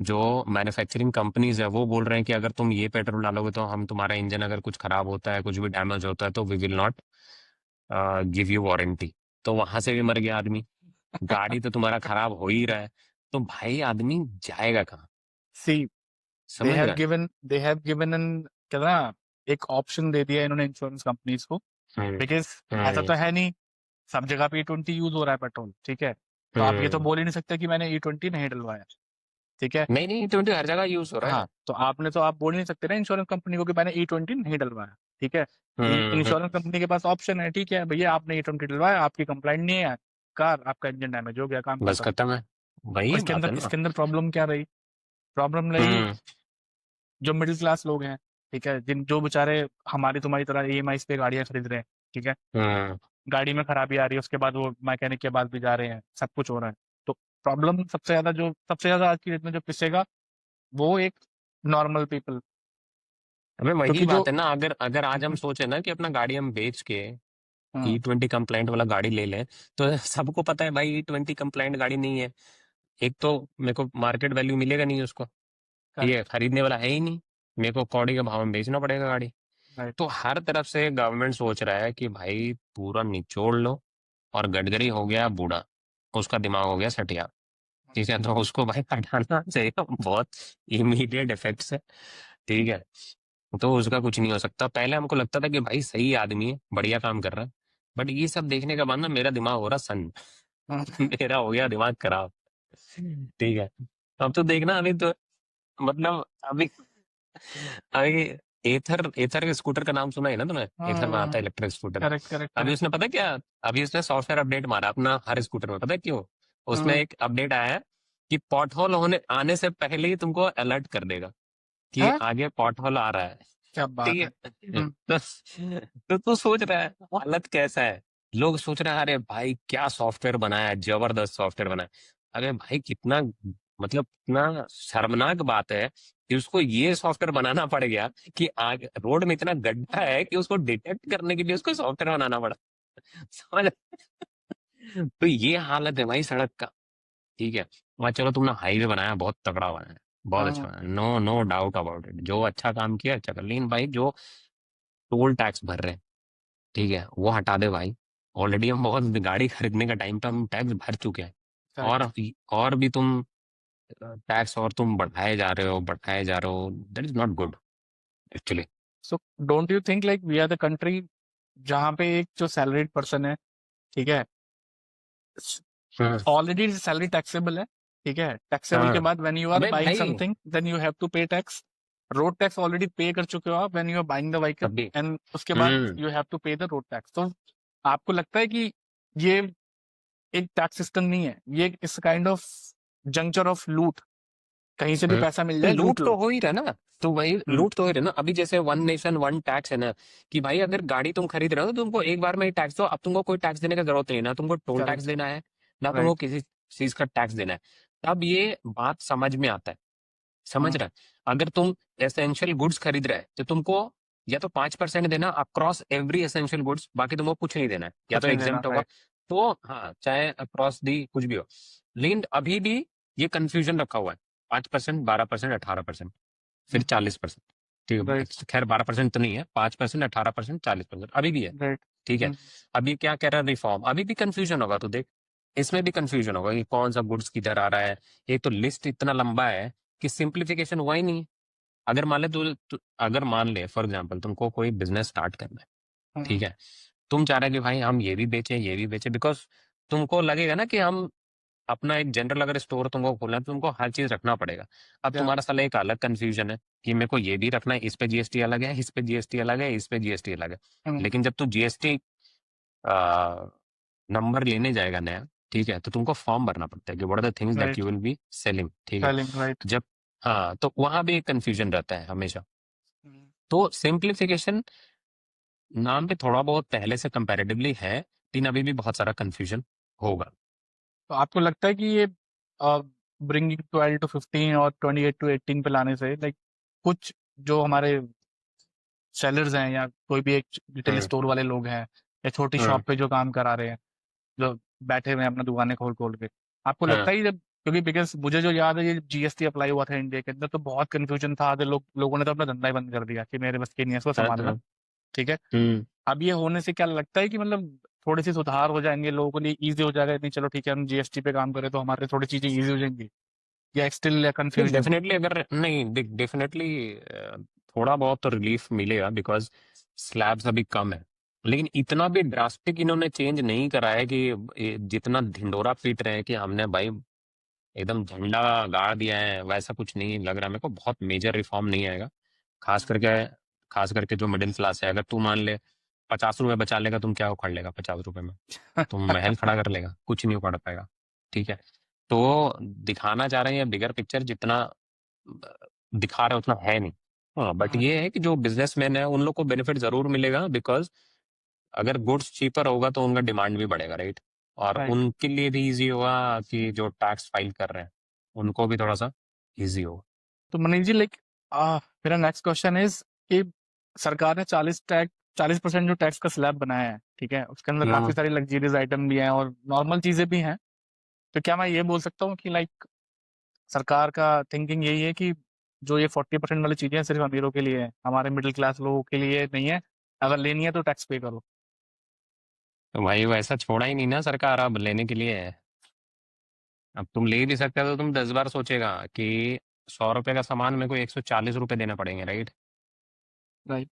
जो मैन्युफैक्चरिंग कंपनीज है वो बोल रहे हैं कि अगर तुम ये पेट्रोल डालोगे तो हम तुम्हारा इंजन अगर कुछ खराब होता है, कुछ भी डैमेज होता है, तो we will not give you warranty. तो वहां से भी मर गया आदमी। गाड़ी तो तुम्हारा खराब हो ही रहा है, तो भाई आदमी जाएगा कहाँ? सी, समझ रहा है? दे हैव गिवन एन, क्या ना, एक ऑप्शन दे दिया इन्होंने इंश्योरेंस कंपनीज को। हम्म बिकॉज ऐसा हम्म तो है नहीं, सब जगह पे E20 यूज हो रहा है पेट्रोल, ठीक है। तो आप ये तो हम्म। बोल ही नहीं सकते कि मैंने E20 नहीं डलवाया, ठीक है। नहीं नहीं, 20 हर जगह यूज हो रहा है। हाँ, तो आपने तो आप बोल नहीं सकते ना इंश्योरेंस कंपनी को कि मैंने E20 नहीं डलवाया, ठीक है। हम्म। इंश्योरेंस कंपनी के पास ऑप्शन है, ठीक है भैया आपने E20 डलवाया, आपकी कंप्लेंट नहीं है, कार आपका इंजन डैमेज हो गया, काम बस खत्म। खत्म है, और वही इसके बात अंदर है ना। इसके अंदर प्रॉब्लम क्या रही, प्रॉब्लम रही हम्म जो मिडिल क्लास लोग हैं, ठीक है, जिन जो बेचारे हमारी तुम्हारी तरह EMI पे गाड़ियां खरीद रहे हैं, ठीक है। हम्म। गाड़ी में खराबी आ रही है, उसके बाद वो मैकेनिक के पास भी जा रहे हैं, सब कुछ हो रहा है। तो प्रॉब्लम सबसे ज्यादा आज की डेट में जो पिसेगा, वो एक नॉर्मल पीपल। अबे वही क्योंकि जो, बात है ना, अगर अगर आज हम सोचे ना कि अपना गाड़ी हम बेच के हाँ, E20 कंप्लाइंट वाला गाड़ी ले लें, तो सबको पता है भाई E20 कंप्लाइंट गाड़ी नहीं है। एक तो मेरे को मार्केट वैल्यू मिलेगा नहीं उसको, ठीक है, करेक्ट। खरीदने वाला है ही नहीं, मेरे को कौड़ी के भाव में बेचना पड़ेगा गाड़ी। राइट। तो हर तरफ से गवर्नमेंट सोच रहा है कि भाई पूरा निचोड़ लो। और गडकरी हो गया बूढ़ा, उसका दिमाग हो गया सटिया, ठीक है, तो उसको भाई हटाना चाहिए बहुत इमीडिएट इफेक्ट से, ठीक है। तो उसका कुछ नहीं हो सकता। पहले हमको लगता था कि भाई सही आदमी है, बढ़िया काम कर रहा है, बट ये सब देखने के बाद ना मेरा दिमाग हो रहा सन मेरा हो गया दिमाग खराब, ठीक है। अब तो देखना, अभी तो मतलब अभी अभी एथर एथर के स्कूटर का नाम सुना है ना तुमने? एथर में आता है इलेक्ट्रिक स्कूटर। करेक्ट करेक्ट अभी करेक्ट। उसने पता क्या, अभी उसने सॉफ्टवेयर अपडेट मारा अपना हर स्कूटर में, पता है क्यों? उसमें एक अपडेट आया है कि पॉट होल होने आने से पहले ही तुमको अलर्ट कर देगा कि हाँ? आगे पॉट होल आ रहा है। क्या बात ठीक है। है। तो तू सोच रहा है हालत कैसा है। लोग सोच रहे हैं अरे भाई क्या सॉफ्टवेयर बनाया है, जबरदस्त सॉफ्टवेयर बनाया है। अरे भाई कितना मतलब कितना शर्मनाक बात है कि उसको ये सॉफ्टवेयर बनाना पड़ गया कि आगे रोड में इतना गड्ढा है कि उसको डिटेक्ट करने के लिए उसको सॉफ्टवेयर बनाना पड़ा। समझ। तो ये हालत है भाई सड़क का। ठीक है। वहाँ चलो तुमने हाईवे बनाया बहुत तगड़ा बनाया, बहुत अच्छा हाँ, बनाया, no no doubt about it. जो अच्छा काम किया अच्छा कर, लेकिन भाई जो टोल टैक्स भर रहे हैं, ठीक है, वो हटा दे भाई। ऑलरेडी हम बहुत गाड़ी खरीदने का टाइम पे हम टैक्स भर चुके हैं। और करेक्ट। और भी तुम टैक्स और तुम बढ़ाए जा रहे हो, बढ़ाए जा रहे हो, that is not good actually. So don't you think like we are the country जहाँ पे एक जो सैलरीड पर्सन है, ठीक है, हाँ ऑलरेडी सैलरी टैक्सेबल है, ठीक है, टैक्सेबल के हाँ। बाद व्हेन यू आर अबे बाइंग भाई something then you have to pay tax. Road tax already pay कर चुके हो आप when you are buying the vehicle, तब भी। एंड उसके बाद hmm. You have to pay the road tax. तो आपको लगता है कि ये एक टैक्स सिस्टम नहीं है, ये इस काइंड ऑफ जंक्चर ऑफ लूट, कहीं से भी पैसा मिल तो जाए लूट लूट तो लो। हो ही रहा ना। तो वही हम्म, लूट तो हो ही रहा ना। अभी जैसे वन नेशन वन टैक्स है ना, कि भाई अगर गाड़ी तुम खरीद रहे हो तो तुमको एक बार में ही टैक्स दो। अब तुमको कोई टैक्स देने का जरूरत नहीं है, ना तुमको टोल टैक्स करेक्ट। देना है, ना तुमको राइट। किसी चीज का टैक्स देना है। तब ये बात समझ में आता है। समझ हाँ, रहा है। अगर तुम एसेंशियल गुड्स खरीद रहे हैं तो तुमको या तो 5% देना अक्रॉस एवरी एसेंशियल गुड्स, बाकी तुमको कुछ नहीं देना है, या कुछ तो नहीं देना। एग्जेम्प्ट होगा। राइट। तो हाँ, चाहे अक्रॉस दी कुछ भी हो। लेकिन अभी भी ये कंफ्यूजन रखा हुआ है, 5%, 12%, 18%, फिर 40%। ठीक है, राइट। खैर 12% तो नहीं है, 5%, 18%, 40% अभी भी है। राइट। ठीक है। अभी क्या कह रहा है रिफॉर्म, अभी भी कंफ्यूजन होगा तो देख। इसमें भी कंफ्यूजन होगा कि कौन सा गुड्स किधर आ रहा है। एक तो लिस्ट इतना लंबा है कि सिंप्लीफिकेशन हुआ ही नहीं है। अगर मान ले अगर मान ले फॉर एग्जाम्पल तुमको कोई बिजनेस स्टार्ट करना है, ठीक है, तुम चाह रहे हो कि भाई हम ये भी बेचें ये भी बेचें, बिकॉज तुमको लगेगा ना कि हम अपना एक जनरल अगर स्टोर तुमको खोलना है तो तुमको हर चीज रखना पड़ेगा। अब या। तुम्हारा साला एक अलग कंफ्यूजन है कि मेरे को ये भी रखना है, इस पे जीएसटी अलग है, इस पे जीएसटी अलग है, इस पे जीएसटी अलग है। लेकिन जब तू जीएसटी नंबर लेने जाएगा नया, ठीक है, तो तुमको फॉर्म भरना पड़ता है कि what are the things that right. You will be selling. ठीक है। सेलिंग। राइट। जब हाँ, तो वहां भी एक कंफ्यूजन रहता है हमेशा। तो सिंप्लीफिकेशन नाम पे थोड़ा बहुत पहले से कंपैरेटिवली है, लेकिन अभी भी बहुत सारा कंफ्यूजन होगा। तो आपको लगता है कि ये ब्रिंगिंग 12 to 15 और 28 to 18 पे लाने से लाइक कुछ जो हमारे सेलर्स हैं या कोई भी एक रिटेल हम्म स्टोर वाले लोग हैं या छोटी हम्म शॉप पे जो काम करा रहे हैं, जो बैठे हुए हैं अपना दुकानें खोल खोल के, आपको लगता हाँ है कि जब, क्योंकि बिकॉज मुझे जो याद है ये जीएसटी अप्लाई हुआ था इंडिया के अंदर तो बहुत कंफ्यूजन था, आधे लोगों ने तो अपना धंधा ही बंद कर दिया कि मेरे बस की नहीं है इसको हाँ संभालना। हाँ, ठीक है। हम्म। अब ये होने से क्या लगता है कि मतलब थोड़ी सी सुधार हो जाएंगे, लोगों के लिए इजी हो जाएगा, नहीं चलो ठीक है हम जीएसटी पे काम करें तो हमारे थोड़ी चीजें इजी हो जाएंगी, या स्टिल कंफ्यूजन? डेफिनेटली अगर नहीं डेफिनेटली थोड़ा बहुत तो रिलीफ मिलेगा, बिकॉज स्लैब्स अभी कम है। लेकिन इतना भी ड्रास्टिक इन्होंने चेंज नहीं करा है कि जितना ढिंडोरा पीट रहे हैं कि हमने भाई एकदम झंडा गाड़ दिया है, वैसा कुछ नहीं लग रहा मेरे को। बहुत मेजर रिफॉर्म नहीं आएगा। खास करके खास करके जो मिडिल क्लास है, अगर तू मान ले 50 रुपए बचा लेगा, तुम क्या उखाड़ लेगा 50 रुपए में? तुम महल खड़ा कर लेगा? कुछ नहीं उखाड़ पाएगा। ठीक है। तो दिखाना चाह रहे हैं बिगर पिक्चर, जितना दिखा रहे उतना है नहीं। हाँ, बट ये है कि जो बिजनेसमैन है उन लोग को बेनिफिट जरूर मिलेगा, बिकॉज अगर गुड्स चीपर होगा तो उनका डिमांड भी बढ़ेगा, राइट? और राइट। उनके लिए भी इजी होगा कि जो टैक्स फाइल कर रहे हैं उनको भी थोड़ा सा इजी होगा। तो मनीष जी लाइक मेरा नेक्स्ट क्वेश्चन इज कि सरकार ने 40% जो टैक्स का स्लैब बनाया है, ठीक है, उसके अंदर काफी हम्म। सारी लग्जरियस आइटम भी हैं और नॉर्मल चीजें भी हैं। तो क्या मैं ये बोल सकता हूँ कि लाइक सरकार का थिंकिंग यही है कि जो ये 40% वाली चीजें हैं सिर्फ अमीरों के लिए है, हमारे मिडिल क्लास लोगों के लिए नहीं है, अगर लेनी है तो टैक्स पे करो? तो भाई वैसा छोड़ा ही नहीं ना सरकार अब लेने के लिए। अब तुम ले भी सकते हो तो तुम 10 बार सोचेगा कि 100 रुपए का सामान मेरे को 140 रुपए देने पड़ेंगे, राइट? राइट।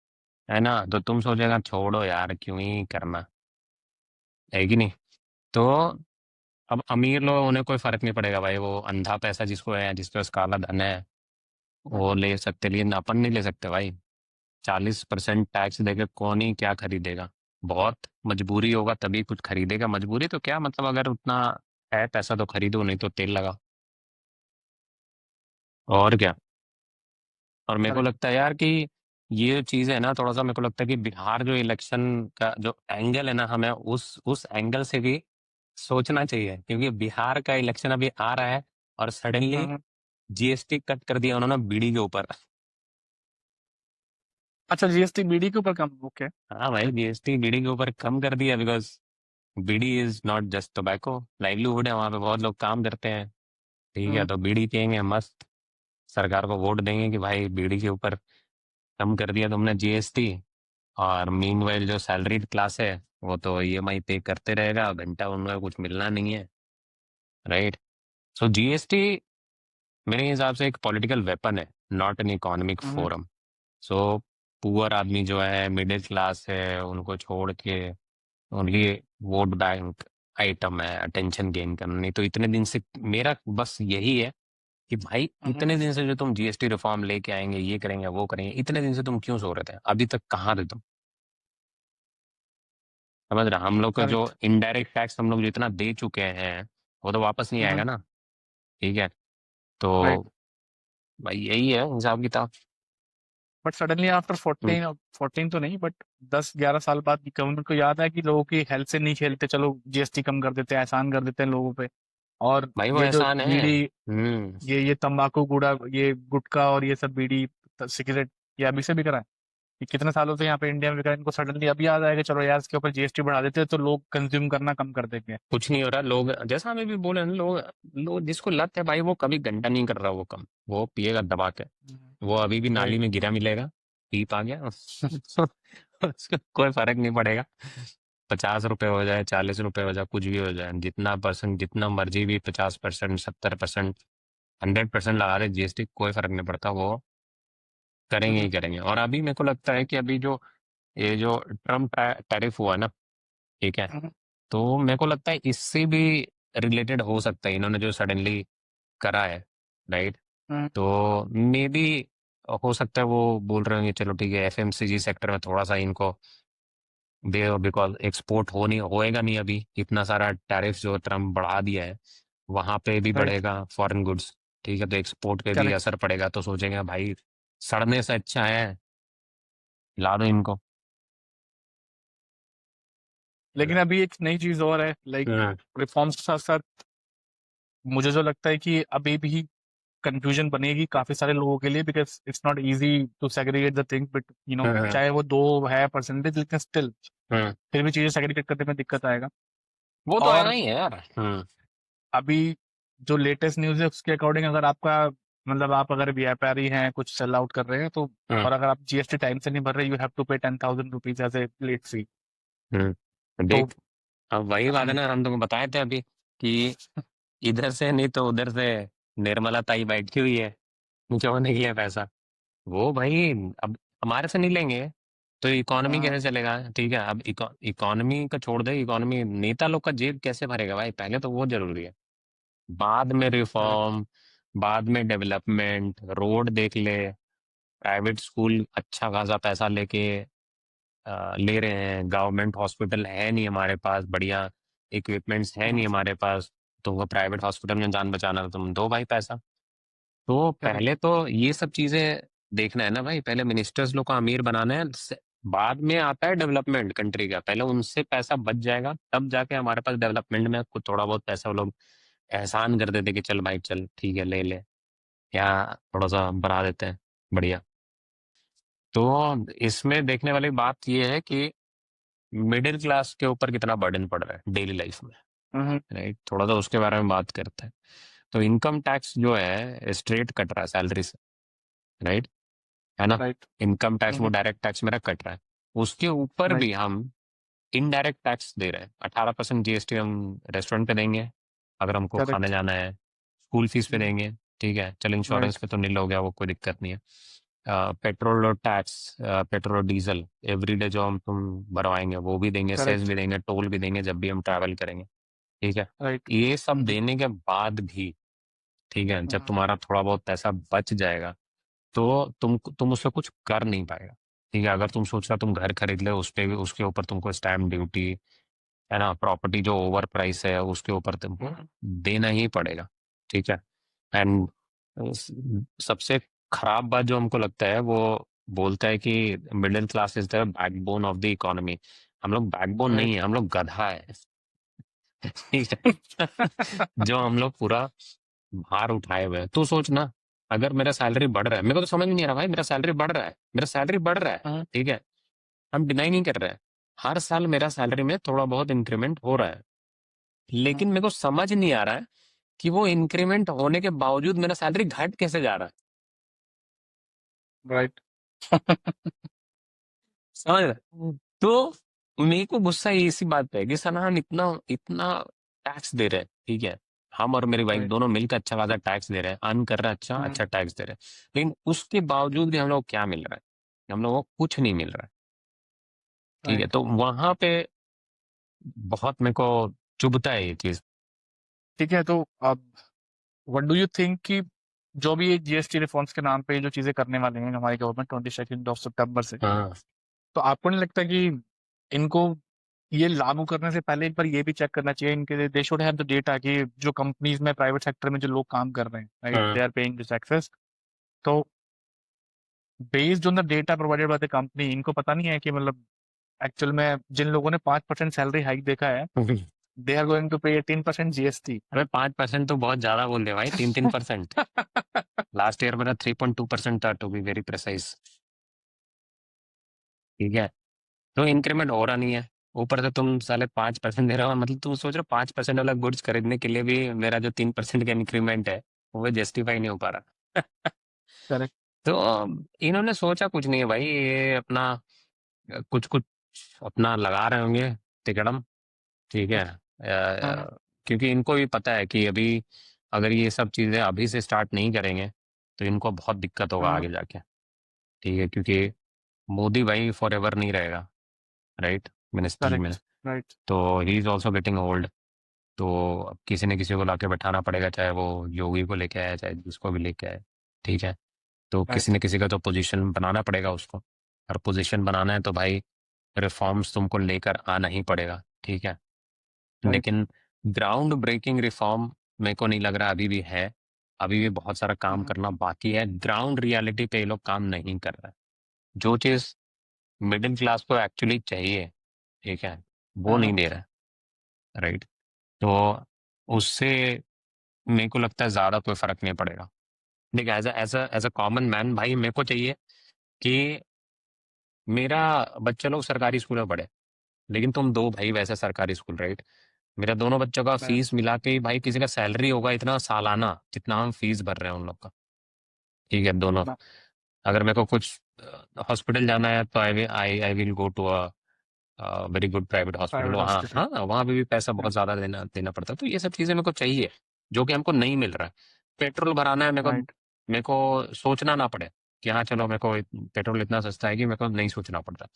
है ना? तो तुम सोचेगा छोड़ो यार, क्यों ही करना, है कि नहीं? तो अब अमीर लोग उन्हें कोई फर्क नहीं पड़ेगा भाई, वो अंधा पैसा जिसको है, जिसके पास काला धन है, वो ले सकते, लेकिन अपन नहीं ले सकते भाई। 40% टैक्स देके कौन ही क्या खरीदेगा? बहुत मजबूरी होगा तभी कुछ खरीदेगा। मजबूरी तो क्या मतलब, अगर उतना है पैसा तो खरीदो, नहीं तो तेल लगा। और क्या। और मेरे को करेक्ट। लगता है यार कि ये चीज है ना, थोड़ा सा मेरे को लगता है कि बिहार जो इलेक्शन का जो एंगल है ना, हमें उस एंगल से भी सोचना चाहिए, क्योंकि बिहार का इलेक्शन अभी आ रहा है और सडनली हम्म। जीएसटी कट कर दिया उन्होंने बीड़ी के ऊपर। अच्छा, जीएसटी बीडी के ऊपर कम, ओके। हाँ भाई, जीएसटी बीड़ी के ऊपर कम कर दिया, because bidi is not just tobacco, livelihood है, वहां पे बहुत लोग काम करते हैं। ठीक है, हम्म। तो बीड़ी पियेंगे मस्त, सरकार को वोट देंगे कि भाई बीड़ी के ऊपर कम कर दिया तुमने जीएसटी। और मीनवाइल जो सैलरीड क्लास है वो तो ईएमआई पे करते रहेगा, घंटा उनका कुछ मिलना नहीं है। राइट। सो जीएसटी मेरे हिसाब से एक पॉलिटिकल वेपन है, not an economic hmm. Forum. So poor आदमी जो है, मिडिल क्लास है, उनको छोड़ के उनकी वोट बैंक आइटम है अटेंशन गेन करना। नहीं तो इतने दिन से मेरा बस यही है कि भाई हम्म। इतने दिन से जो तुम जीएसटी रिफॉर्म लेके आएंगे, ये करेंगे वो करेंगे, इतने दिन से तुम क्यों सो रहे थे, अभी तक कहाँ थे तुम। समझ रहे, हम लोग का जो करेक्ट। इनडायरेक्ट टैक्स हम लोग जितना दे चुके हैं वो तो वापस नहीं आएगा हम्म। ना। ठीक है, तो राइट। भाई यही है हिसाब किताब। बट सडनली आफ्टर हम्म, 14, 14 तो नहीं बट 10-11 साल बाद गवर्नमेंट को याद है कि लोगों की हेल्थ से नहीं खेलते, चलो जीएसटी कम कर देते हैं, एहसान कर देते हैं लोगों पे। और भाई वो ये जो एहसान है। बीड़ी, हम्म। ये तंबाकू गुड़ा, ये गुटखा और ये सब बीड़ी, सिगरेट, ये अभी से बिक रहा है। ये कितने सालों से यहाँ पे इंडिया में बिक रहा है, इनको सडनली अभी याद आएगा चलो यार इसके ऊपर जीएसटी बढ़ा देते हैं तो लोग कंज्यूम करना कम कर देंगे। कुछ नहीं हो रहा, लोग जैसा हमें भी बोले ना, लोग लोग जिसको लत है भाई वो कभी घंटा नहीं कर रहा, वो कम वो पिएगा दबा के। वो अभी भी नाली राइट। में गिरा मिलेगा, पीप आ गया उसको कोई फर्क नहीं पड़ेगा। 50 रुपए हो जाए, 40 रुपए हो जाए, कुछ भी हो जाए, जितना परसेंट जितना मर्जी भी, 50%, 70%, 100% लगा रहे जीएसटी, कोई फर्क नहीं पड़ता, वो करेंगे ही करेंगे। और अभी मेरे को लगता है कि अभी जो ये जो ट्रम्प टैरिफ हुआ ना, ठीक है, तो मेरे को लगता है इससे भी रिलेटेड हो सकता है इन्होंने जो सडनली करा है। राइट। तो मे बी हो सकता है वो बोल रहे होंगे चलो ठीक है, एफएमसीजी सेक्टर में थोड़ा सा इनको दे, बिकॉज एक्सपोर्ट हो नहीं होएगा नहीं, अभी इतना सारा टैरिफ जो ट्रम्प बढ़ा दिया है, वहां पे भी राइट। बढ़ेगा फॉरेन गुड्स। ठीक है, तो एक्सपोर्ट पे भी करेक्ट। असर पड़ेगा, तो सोचेंगे भाई सड़ने से अच्छा है ला दो इनको। लेकिन अभी एक नई चीज और है, लाइक हम्म, रिफॉर्म्स के साथ साथ मुझे जो लगता है कि अभी भी कंफ्यूजन बनेगी काफी सारे लोगों के लिए, because it's not easy to segregate the thing, but hmm, चाहे वो दो है परसेंटेज, लेकिन स्टिल हम्म। फिर भी चीजें सेग्रीगेट करने में दिक्कत आएगा। वो तो आना और ही है यार। हम्म, अभी जो लेटेस्ट न्यूज है उसके अकॉर्डिंग, अगर आपका मतलब आप अगर व्यापारी हैं, कुछ सेल आउट कर रहे हैं तो, हम्म, और अगर आप जीएसटी टाइम से नहीं भर रहे, you have to pay 10,000 rupees as a late fee. तो देख, अब वही बात है ना, हम तुमको बताए थे अभी कि इधर से नहीं तो उधर से निर्मला ताई बैठी हुई है निचोड़ने के लिए पैसा। वो भाई अब हमारे से नहीं लेंगे तो इकोनॉमी हाँ। कैसे चलेगा। ठीक है, अब इकोनॉमी का छोड़ दे, इकोनॉमी नेता लोग का जेब कैसे भरेगा भाई, पहले तो वो जरूरी है, बाद में करेक्ट। रिफॉर्म, बाद में डेवलपमेंट, रोड देख ले, प्राइवेट स्कूल अच्छा खासा पैसा लेके ले रहे हैं, गवर्नमेंट हॉस्पिटल है नहीं हमारे पास, बढ़िया इक्विपमेंट्स है नहीं हमारे पास, तो वो प्राइवेट हॉस्पिटल में जान बचाना तो तुम दो भाई पैसा। तो करेक्ट। पहले तो ये सब चीजें देखना है ना भाई, पहले मिनिस्टर्स लोग को अमीर बनाना है, बाद में आता है डेवलपमेंट कंट्री का, पहले उनसे पैसा बच जाएगा तब जाके हमारे पास डेवलपमेंट में कुछ थोड़ा बहुत पैसा वो लोग एहसान कर देते कि चल भाई चल ठीक है ले ले, या थोड़ा सा बढ़ा देते हैं। बढ़िया। तो इसमें देखने वाली बात ये है कि मिडिल क्लास के ऊपर कितना बर्डन पड़ रहा है डेली लाइफ में। हम्म। राइट, थोड़ा सा उसके बारे में बात करते हैं। तो इनकम टैक्स जो है स्ट्रेट कट रहा है सैलरी से। राइट, है ना। राइट। इनकम टैक्स वो डायरेक्ट टैक्स मेरा कट रहा है, उसके ऊपर राइट। भी हम इनडायरेक्ट टैक्स दे रहे हैं। 18% जीएसटी हम रेस्टोरेंट पे देंगे अगर हमको खाने करेक्ट। जाना है, स्कूल फीस पे देंगे। ठीक है, चल इंश्योरेंस राइट। पे तो नील हो गया, वो कोई दिक्कत नहीं है। पेट्रोल और टैक्स, पेट्रोल और डीजल एवरीडे जो हम तुम भरवाएंगे वो भी देंगे, सेस करेक्ट। भी देंगे, टोल भी देंगे जब भी हम ट्रैवल करेंगे। ठीक है, राइट। ये सब देने के बाद भी, ठीक है, जब तुम्हारा थोड़ा बहुत पैसा बच जाएगा तो तुम उससे कुछ कर नहीं पाएगा। ठीक है, अगर तुम सोच रहा तुम घर खरीद ले, उस पे भी उसके ऊपर तुमको स्टैम्प ड्यूटी, है ना, प्रॉपर्टी जो ओवर प्राइस है उसके ऊपर तुमको देना ही पड़ेगा। ठीक है, एंड सबसे खराब बात जो हमको लगता है वो बोलता है कि middle class is the backbone of the economy. हम लोग बैकबोन नहीं है, हम लोग गधा है। ठीक है। जो हम लोग पूरा भार उठाए हुए हैं। तू सोच ना, अगर मेरा सैलरी बढ़ रहा है, मेरे को तो समझ में नहीं आ रहा भाई, मेरा सैलरी बढ़ रहा है, मेरा सैलरी बढ़ रहा है, हाँ। ठीक है, हम डिनाई नहीं कर रहे हैं, हर साल मेरा सैलरी में थोड़ा बहुत इंक्रीमेंट हो रहा है, लेकिन मेरे को समझ नहीं आ रहा है कि वो इंक्रीमेंट होने के बावजूद मेरा सैलरी घट कैसे जा रहा है। राइट। समझ रहे? तो मेरे को गुस्सा ये इसी बात पे है कि साला हम इतना इतना टैक्स दे रहे हैं, ठीक है, हम और मेरी वाइफ राइट। दोनों मिलकर अच्छा खासा टैक्स दे रहे हैं, अर्न कर रहे हैं, अच्छा अच्छा टैक्स दे रहे हैं, लेकिन उसके बावजूद भी हम लोग क्या मिल रहा है, हम लोगों को कुछ नहीं मिल रहा है। ठीक है, राइट। तो वहां पे बहुत मेरे को चुभता है ये चीज। ठीक है, तो अब व्हाट डू यू थिंक कि जो भी ये जीएसटी रिफॉर्म्स के नाम पे जो चीजें करने वाले हैं हमारी गवर्नमेंट 22 सितंबर से, हाँ तो आपको नहीं लगता कि इनको ये लागू करने से पहले एक बार ये भी चेक करना चाहिए, इनके they should have the data कि जो कंपनीज में प्राइवेट सेक्टर में जो लोग काम कर रहे हैं, राइट, हाँ they are paying this taxes, तो based on the data provided by the company, इनको पता नहीं है कि मतलब एक्चुअल में जिन लोगों ने 5% सैलरी हाइक देखा है, दे आर गोइंग टू पे 18% जीएसटी। अरे 5% तो बहुत ज्यादा बोल दे भाई, 3-3%। लास्ट ईयर मेरा 3.2% था, टू बी वेरी प्रिसाइज। ठीक है, तो इंक्रीमेंट हो रहा नहीं है, ऊपर से तुम साले 5% दे रहे हो, मतलब तुम सोच रहे हो 5% वाला गुड्स खरीदने के लिए भी मेरा जो 3% का इंक्रीमेंट है वो जस्टिफाई नहीं हो पा रहा। करेक्ट। तो इन्होंने सोचा कुछ नहीं है भाई, ये अपना कुछ कुछ अपना लगा रहे होंगे तिकड़म, ठीक है, क्योंकि इनको भी पता है कि अभी अगर ये सब चीजें अभी से स्टार्ट नहीं करेंगे तो इनको बहुत दिक्कत होगा आगे जाके। ठीक है, क्योंकि मोदी भाई फॉर एवर नहीं रहेगा, राइट, मिनिस्ट्री में। करेक्ट। राइट। तो he is also getting old, तो अब किसी न किसी को लाके बैठाना पड़ेगा, चाहे वो योगी को लेके आए चाहे जिसको भी लेके आए। ठीक है, तो किसी राइट। न किसी का तो पोजीशन बनाना पड़ेगा उसको, और पोजीशन बनाना है तो भाई रिफॉर्म्स तुमको लेकर आना ही पड़ेगा। ठीक है, राइट। लेकिन ग्राउंड ब्रेकिंग रिफॉर्म मेरे को नहीं लग रहा अभी भी है, अभी भी बहुत सारा काम करना बाकी है, ग्राउंड रियलिटी पे ये लोग काम नहीं कर रहे हैं। जो चीज मिडिल क्लास को एक्चुअली चाहिए, ठीक है, वो नहीं दे रहा है, राइट। तो उससे मेरे को लगता है ज्यादा कोई फर्क नहीं पड़ेगा। देख, एज अ कॉमन मैन भाई, मेरे को चाहिए कि मेरा बच्चा लोग सरकारी स्कूल में पढ़े, लेकिन तुम दो भाई वैसे सरकारी स्कूल, राइट, मेरा दोनों बच्चों का फीस मिला के ही भाई किसी का सैलरी होगा इतना सालाना जितना हम फीस भर रहे हैं उन लोग का। ठीक है, दोनों, अगर मेरे को कुछ हॉस्पिटल जाना है तो I will go to a very good private hospital, private वहाँ हॉस्पिटल। हाँ वहाँ पे भी पैसा बहुत ज्यादा देना देना पड़ता है। तो ये सब चीजें मेरे को चाहिए जो कि हमको नहीं मिल रहा है। पेट्रोल भराना है राइट। मेरे को सोचना ना पड़े कि हाँ चलो मेरे को पेट्रोल इतना सस्ता है कि मेरे को नहीं सोचना पड़ रहा।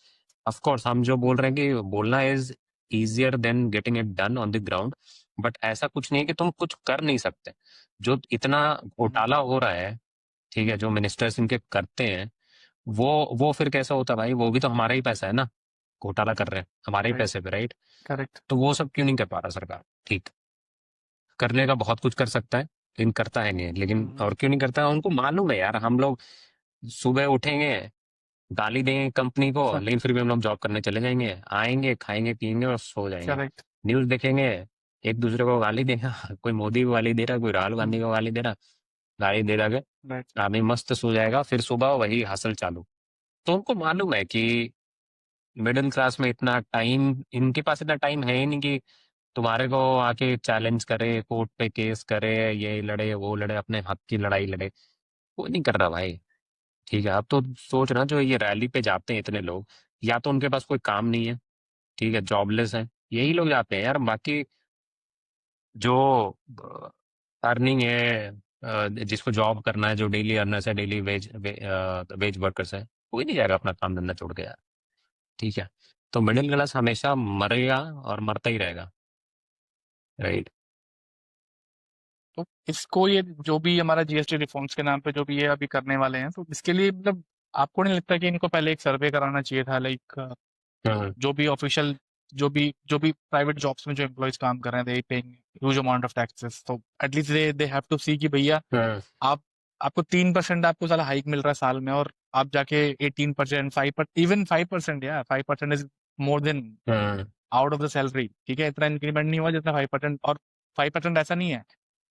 ऑफ कोर्स हम जो बोल रहे हैं कि बोलना is easier than getting it done on the ground, but ऐसा कुछ नहीं है कि तुम कुछ कर नहीं सकते। जो इतना घोटाला हो रहा है, ठीक है, जो मिनिस्टर्स इनके करते हैं, वो फिर कैसा होता है भाई, वो भी तो हमारा ही पैसा है ना, घोटाला कर रहे हैं हमारे ही राइट। पैसे पे, राइट। करेक्ट। तो वो सब क्यों नहीं कर पा रहा सरकार? ठीक, करने का बहुत कुछ कर सकता है लेकिन करता है नहीं, लेकिन और क्यों नहीं करता है, उनको मालूम है यार, हम लोग सुबह उठेंगे, गाली देंगे कंपनी को, लेकिन फिर भी हम लोग जॉब करने चले जाएंगे, आएंगे खाएंगे पिएंगे और सो जाएंगे, करेक्ट। न्यूज देखेंगे, एक दूसरे को गाली देगा, कोई मोदी को गाली दे रहा, कोई राहुल गांधी को गाली दे रहा, गाली दे रहा, राइट। आदमी मस्त सो जाएगा, फिर सुबह वही हसल चालू। तो उनको मालूम है कि मिडिल क्लास में इतना टाइम, इनके पास इतना टाइम है ही नहीं कि तुम्हारे को आके चैलेंज करे, कोर्ट पे केस करे, ये लड़े वो लड़े, अपने हक की लड़ाई लड़े, कोई नहीं कर रहा भाई। ठीक है, अब तो सोच ना, जो ये रैली पे जाते हैं इतने लोग, या तो उनके पास कोई काम नहीं है, ठीक है, जॉबलेस है, यही लोग जाते हैं यार, बाकी जो अर्निंग है, जिसको जॉब करना है, जो डेली अर्नर्स है, डेली वेज वर्कर्स है, कोई नहीं जाएगा अपना काम धंधा छोड़ के यार। ठीक है, तो मिडिल क्लास हमेशा मरेगा और मरता ही रहेगा, राइट। तो इसको, ये जो भी हमारा जीएसटी रिफॉर्म्स के नाम पे जो भी ये अभी करने वाले हैं, तो इसके लिए मतलब आपको नहीं लगता कि इनको पहले एक सर्वे कराना चाहिए था, लाइक हाँ जो भी ऑफिशियल, जो भी प्राइवेट जॉब्स में जो एम्प्लॉयज काम कर रहे हैं, they paying huge amount of taxes, तो एटलीस्ट दे हैव टू सी कि भैया हाँ आप आपको 3% आपको साला हाइक मिल रहा है साल में, और आप जाके 18%, 5%, इवन 5%, या 5% is more than out of the salary, ठीक है, इतना इंक्रीमेंट नहीं हुआ जितना 5%। और 5% ऐसा नहीं है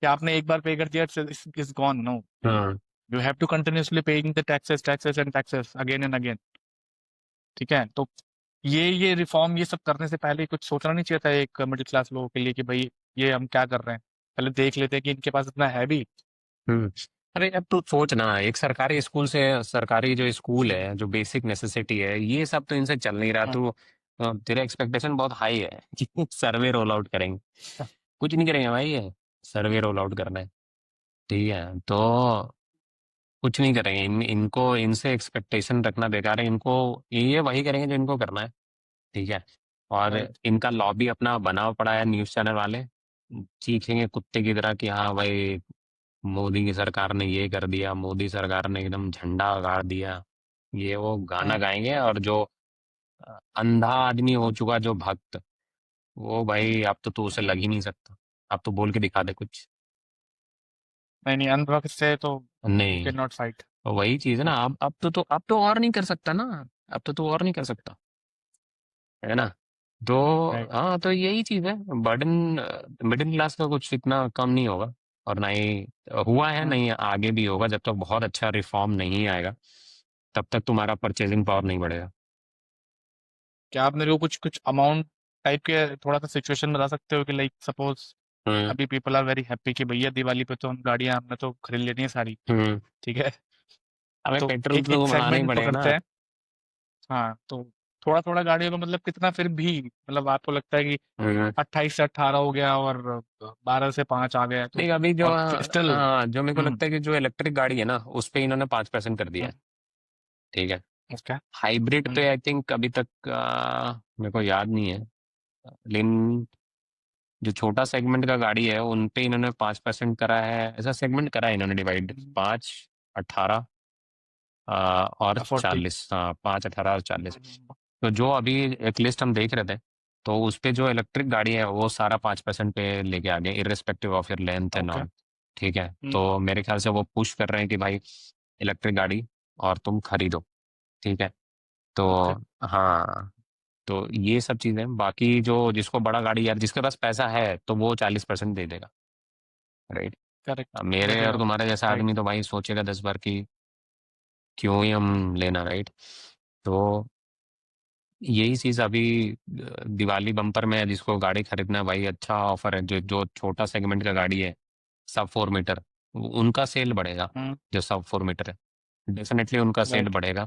कि आपने एक बार पे कर दिया is gone, no, you have to continuously paying the taxes taxes and taxes again and again, ठीक है। तो ये रिफॉर्म, ये सब करने से पहले कुछ सोचना नहीं चाहिए था एक मिडिल क्लास लोगों के लिए कि भाई ये हम क्या कर रहे हैं, पहले देख लेते हैं कि इनके पास इतना है भी। हम्म। अरे अब तू सोच ना, एक सरकारी स्कूल से, सरकारी जो स्कूल है, जो बेसिक नेसेसिटी है, ये सब तो इनसे चल नहीं रहा। हाँ, तो तेरे एक्सपेक्टेशन बहुत हाई है कि सर्वे रोल आउट करेंगे। कुछ नहीं करेंगे भाई, ये सर्वे रोल आउट करना है, ठीक है। तो कुछ नहीं करेंगे, इनको इनसे एक्सपेक्टेशन रखना बेकार है। इनको ये वही करेंगे जो इनको करना है, ठीक है। और राइट। इनका लॉबी अपना बना पड़ा है, न्यूज़ चैनल वाले चीखेंगे कुत्ते की तरह कि हाँ भाई मोदी की सरकार ने ये कर दिया, मोदी सरकार ने एकदम झंडा गाड़ दिया, ये वो गाना गाएंगे। और जो अंधा आदमी हो चुका, जो भक्त, वो भाई अब तो तू उसे लग ही नहीं सकता। अब तो बोल के दिखा दे कुछ। नहीं नहीं, अनुभव से तो यू नहीं, कैन नॉट फाइट। तो वही चीज है ना। अब तो और नहीं कर सकता ना। अब तो तू और नहीं कर सकता, है ना। तो राइट। हाँ, तो यही चीज है। बर्डन मिडिल क्लास का कुछ इतना कम नहीं होगा, और ना ही हुआ है, नहीं आगे भी होगा। जब तक बहुत अच्छा रिफॉर्म नहीं आएगा, तब तक तुम्हारा परचेजिंग पावर नहीं बढ़ेगा। क्या आप मेरे को कुछ कुछ अमाउंट टाइप के थोड़ा सा सिचुएशन बता सकते हो कि लाइक सपोज हम्म। अभी पीपल आर वेरी हैप्पी कि भैया दिवाली पे तो हम गाड़ियां हमने तो खरीद लेनी है सारी, हम्म। ठीक है। अबे तो पेट्रोल एक तो एक बढ़ाना ही सेगमेंट पड़ेगा पकड़ते ना। हैं। हाँ, तो थोड़ा थोड़ा गाड़ियों का मतलब कितना फिर भी, मतलब आपको लगता है कि हम्म। 28 से 18 हो गया और 12 से 5 आ गया तो, देख अभी जो और स्टिल। जो मेरे को हम्म। लगता है कि जो इलेक्ट्रिक गाड़ी है ना, उस पे इन्होंने 5% कर दिया हम्म, है, ठीक है। उसका। हाइब्रिड हम्म। पे आई थिंक अभी तक मेरे को याद नहीं है, लेकिन जो छोटा सेगमेंट का गाड़ी है उन पे इन्होंने 5% करा है। ऐसा सेगमेंट करा है इन्होंने डिवाइड, 5, 18 और 40। 40। हाँ, 5, 18 और 40। तो जो अभी एक लिस्ट हम देख रहे थे, तो उस पे जो इलेक्ट्रिक गाड़ी है वो सारा 5% पे लेके आ गया, irrespective of your length and okay. All, ठीक है। तो मेरे ख्याल से वो पुश कर रहे हैं कि भाई इलेक्ट्रिक गाड़ी और तुम खरीदो, ठीक है। तो ओके। हाँ, तो ये सब चीजें। बाकी जो जिसको बड़ा गाड़ी, यार जिसके पास पैसा है तो वो 40% दे देगा, राइट। करेक्ट, दे मेरे और देगा वो। तुम्हारे जैसा राइट। आदमी तो भाई सोचेगा 10 बार कि क्यों ही हम लेना, राइट। तो यही चीज अभी दिवाली बम्पर में है। जिसको गाड़ी खरीदना है भाई, अच्छा ऑफर है। जो जो छोटा सेगमेंट का गाड़ी है, सब 4 मीटर, उनका सेल बढ़ेगा। हम्म। जो सब 4 मीटर है, डेफिनेटली उनका सेल राइट। बढ़ेगा।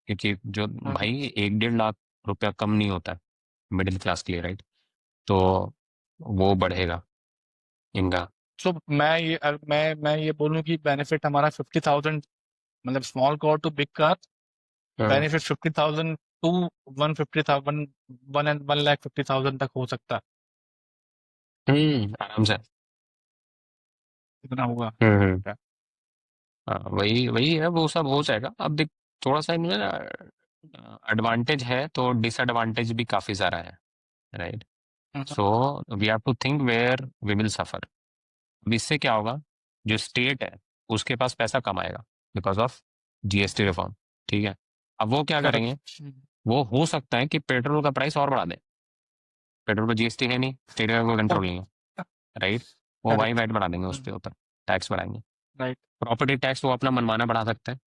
क्योंकि जो भाई 1-1.5 लाख रुपया कम नहीं होता है मिडिल क्लास के लिए, राइट। तो वो बढ़ेगा इनका। सो मैं ये बोलूं कि बेनिफिट हमारा 50,000, मतलब small car to big car, हाँ। बेनिफिट 50,000 टू 150,000, 1,50,000 तक हो सकता है। आराम से। इतना होगा। हम्म। हाँ, वही वही है, वो सब हो जाएगा। अब देख, थोड़ा सा इनमें ना एडवांटेज है तो डिसएडवांटेज भी काफी सारा है, right. Hmm. So we have to think where we will suffer. अब इससे क्या होगा, जो स्टेट है उसके पास पैसा कम आएगा बिकॉज ऑफ जीएसटी रिफॉर्म, ठीक है। अब वो क्या करेंगे, करेक्ट। वो हो सकता है कि पेट्रोल का प्राइस और बढ़ा दें। पेट्रोल पर जीएसटी है नहीं, स्टेट का कोई कंट्रोल नहीं है, राइट। वो वाई करेक्ट। वैट बढ़ा देंगे, उस पे ऊपर टैक्स बढ़ाएंगे। राइट। प्रॉपर्टी टैक्स वो अपना मनमाना बढ़ा सकते हैं,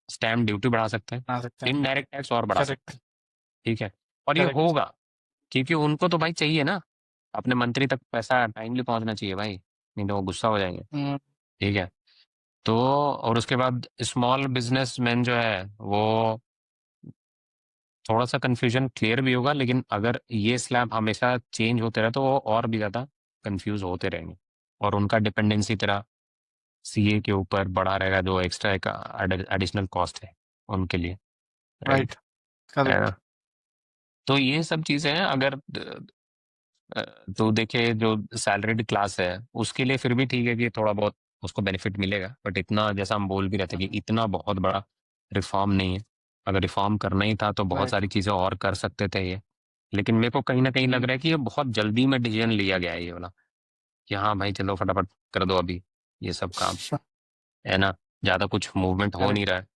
स्टैम्प ड्यूटी बढ़ा सकते हैं, बना सकते हैं। इनडायरेक्ट टैक्स और बढ़ा सकते करेक्ट। हैं, ठीक है। और ये करेक्ट। होगा क्योंकि उनको तो भाई चाहिए ना, अपने मंत्री तक पैसा टाइमली पहुंचना चाहिए भाई, नहीं तो वो गुस्सा हो जाएंगे, हम्म। ठीक है। तो और उसके बाद स्मॉल बिजनेसमैन जो है वो थोड़ा सा कंफ्यूजन क्लियर भी होगा। लेकिन अगर ये स्लैब हमेशा चेंज होते रहे तो वो और भी ज़्यादा कंफ्यूज होते रहेंगे, और उनका डिपेंडेंसी तरह सीए के ऊपर बढ़ा रहेगा, जो एक्स्ट्रा एक एडिशनल कॉस्ट है उनके लिए, राइट, राइट। है करेक्ट। ना। तो ये सब चीज़ें हैं। अगर अ, तो देखिए, जो सैलरीड क्लास है उसके लिए फिर भी ठीक है कि थोड़ा बहुत उसको बेनिफिट मिलेगा, बट इतना जैसा हम बोल भी रहे थे कि इतना बहुत बड़ा रिफॉर्म नहीं है। अगर रिफॉर्म करना ही था तो बहुत राइट। सारी चीज़ें और कर सकते थे ये। लेकिन मेरे को कहीं ना कहीं लग रहा है कि ये बहुत जल्दी में डिसीजन लिया गया है ये वाला, कि हाँ भाई चलो फटाफट कर दो अभी ये सब काम, है ना। ज्यादा कुछ मूवमेंट हो करेक्ट। नहीं रहा है,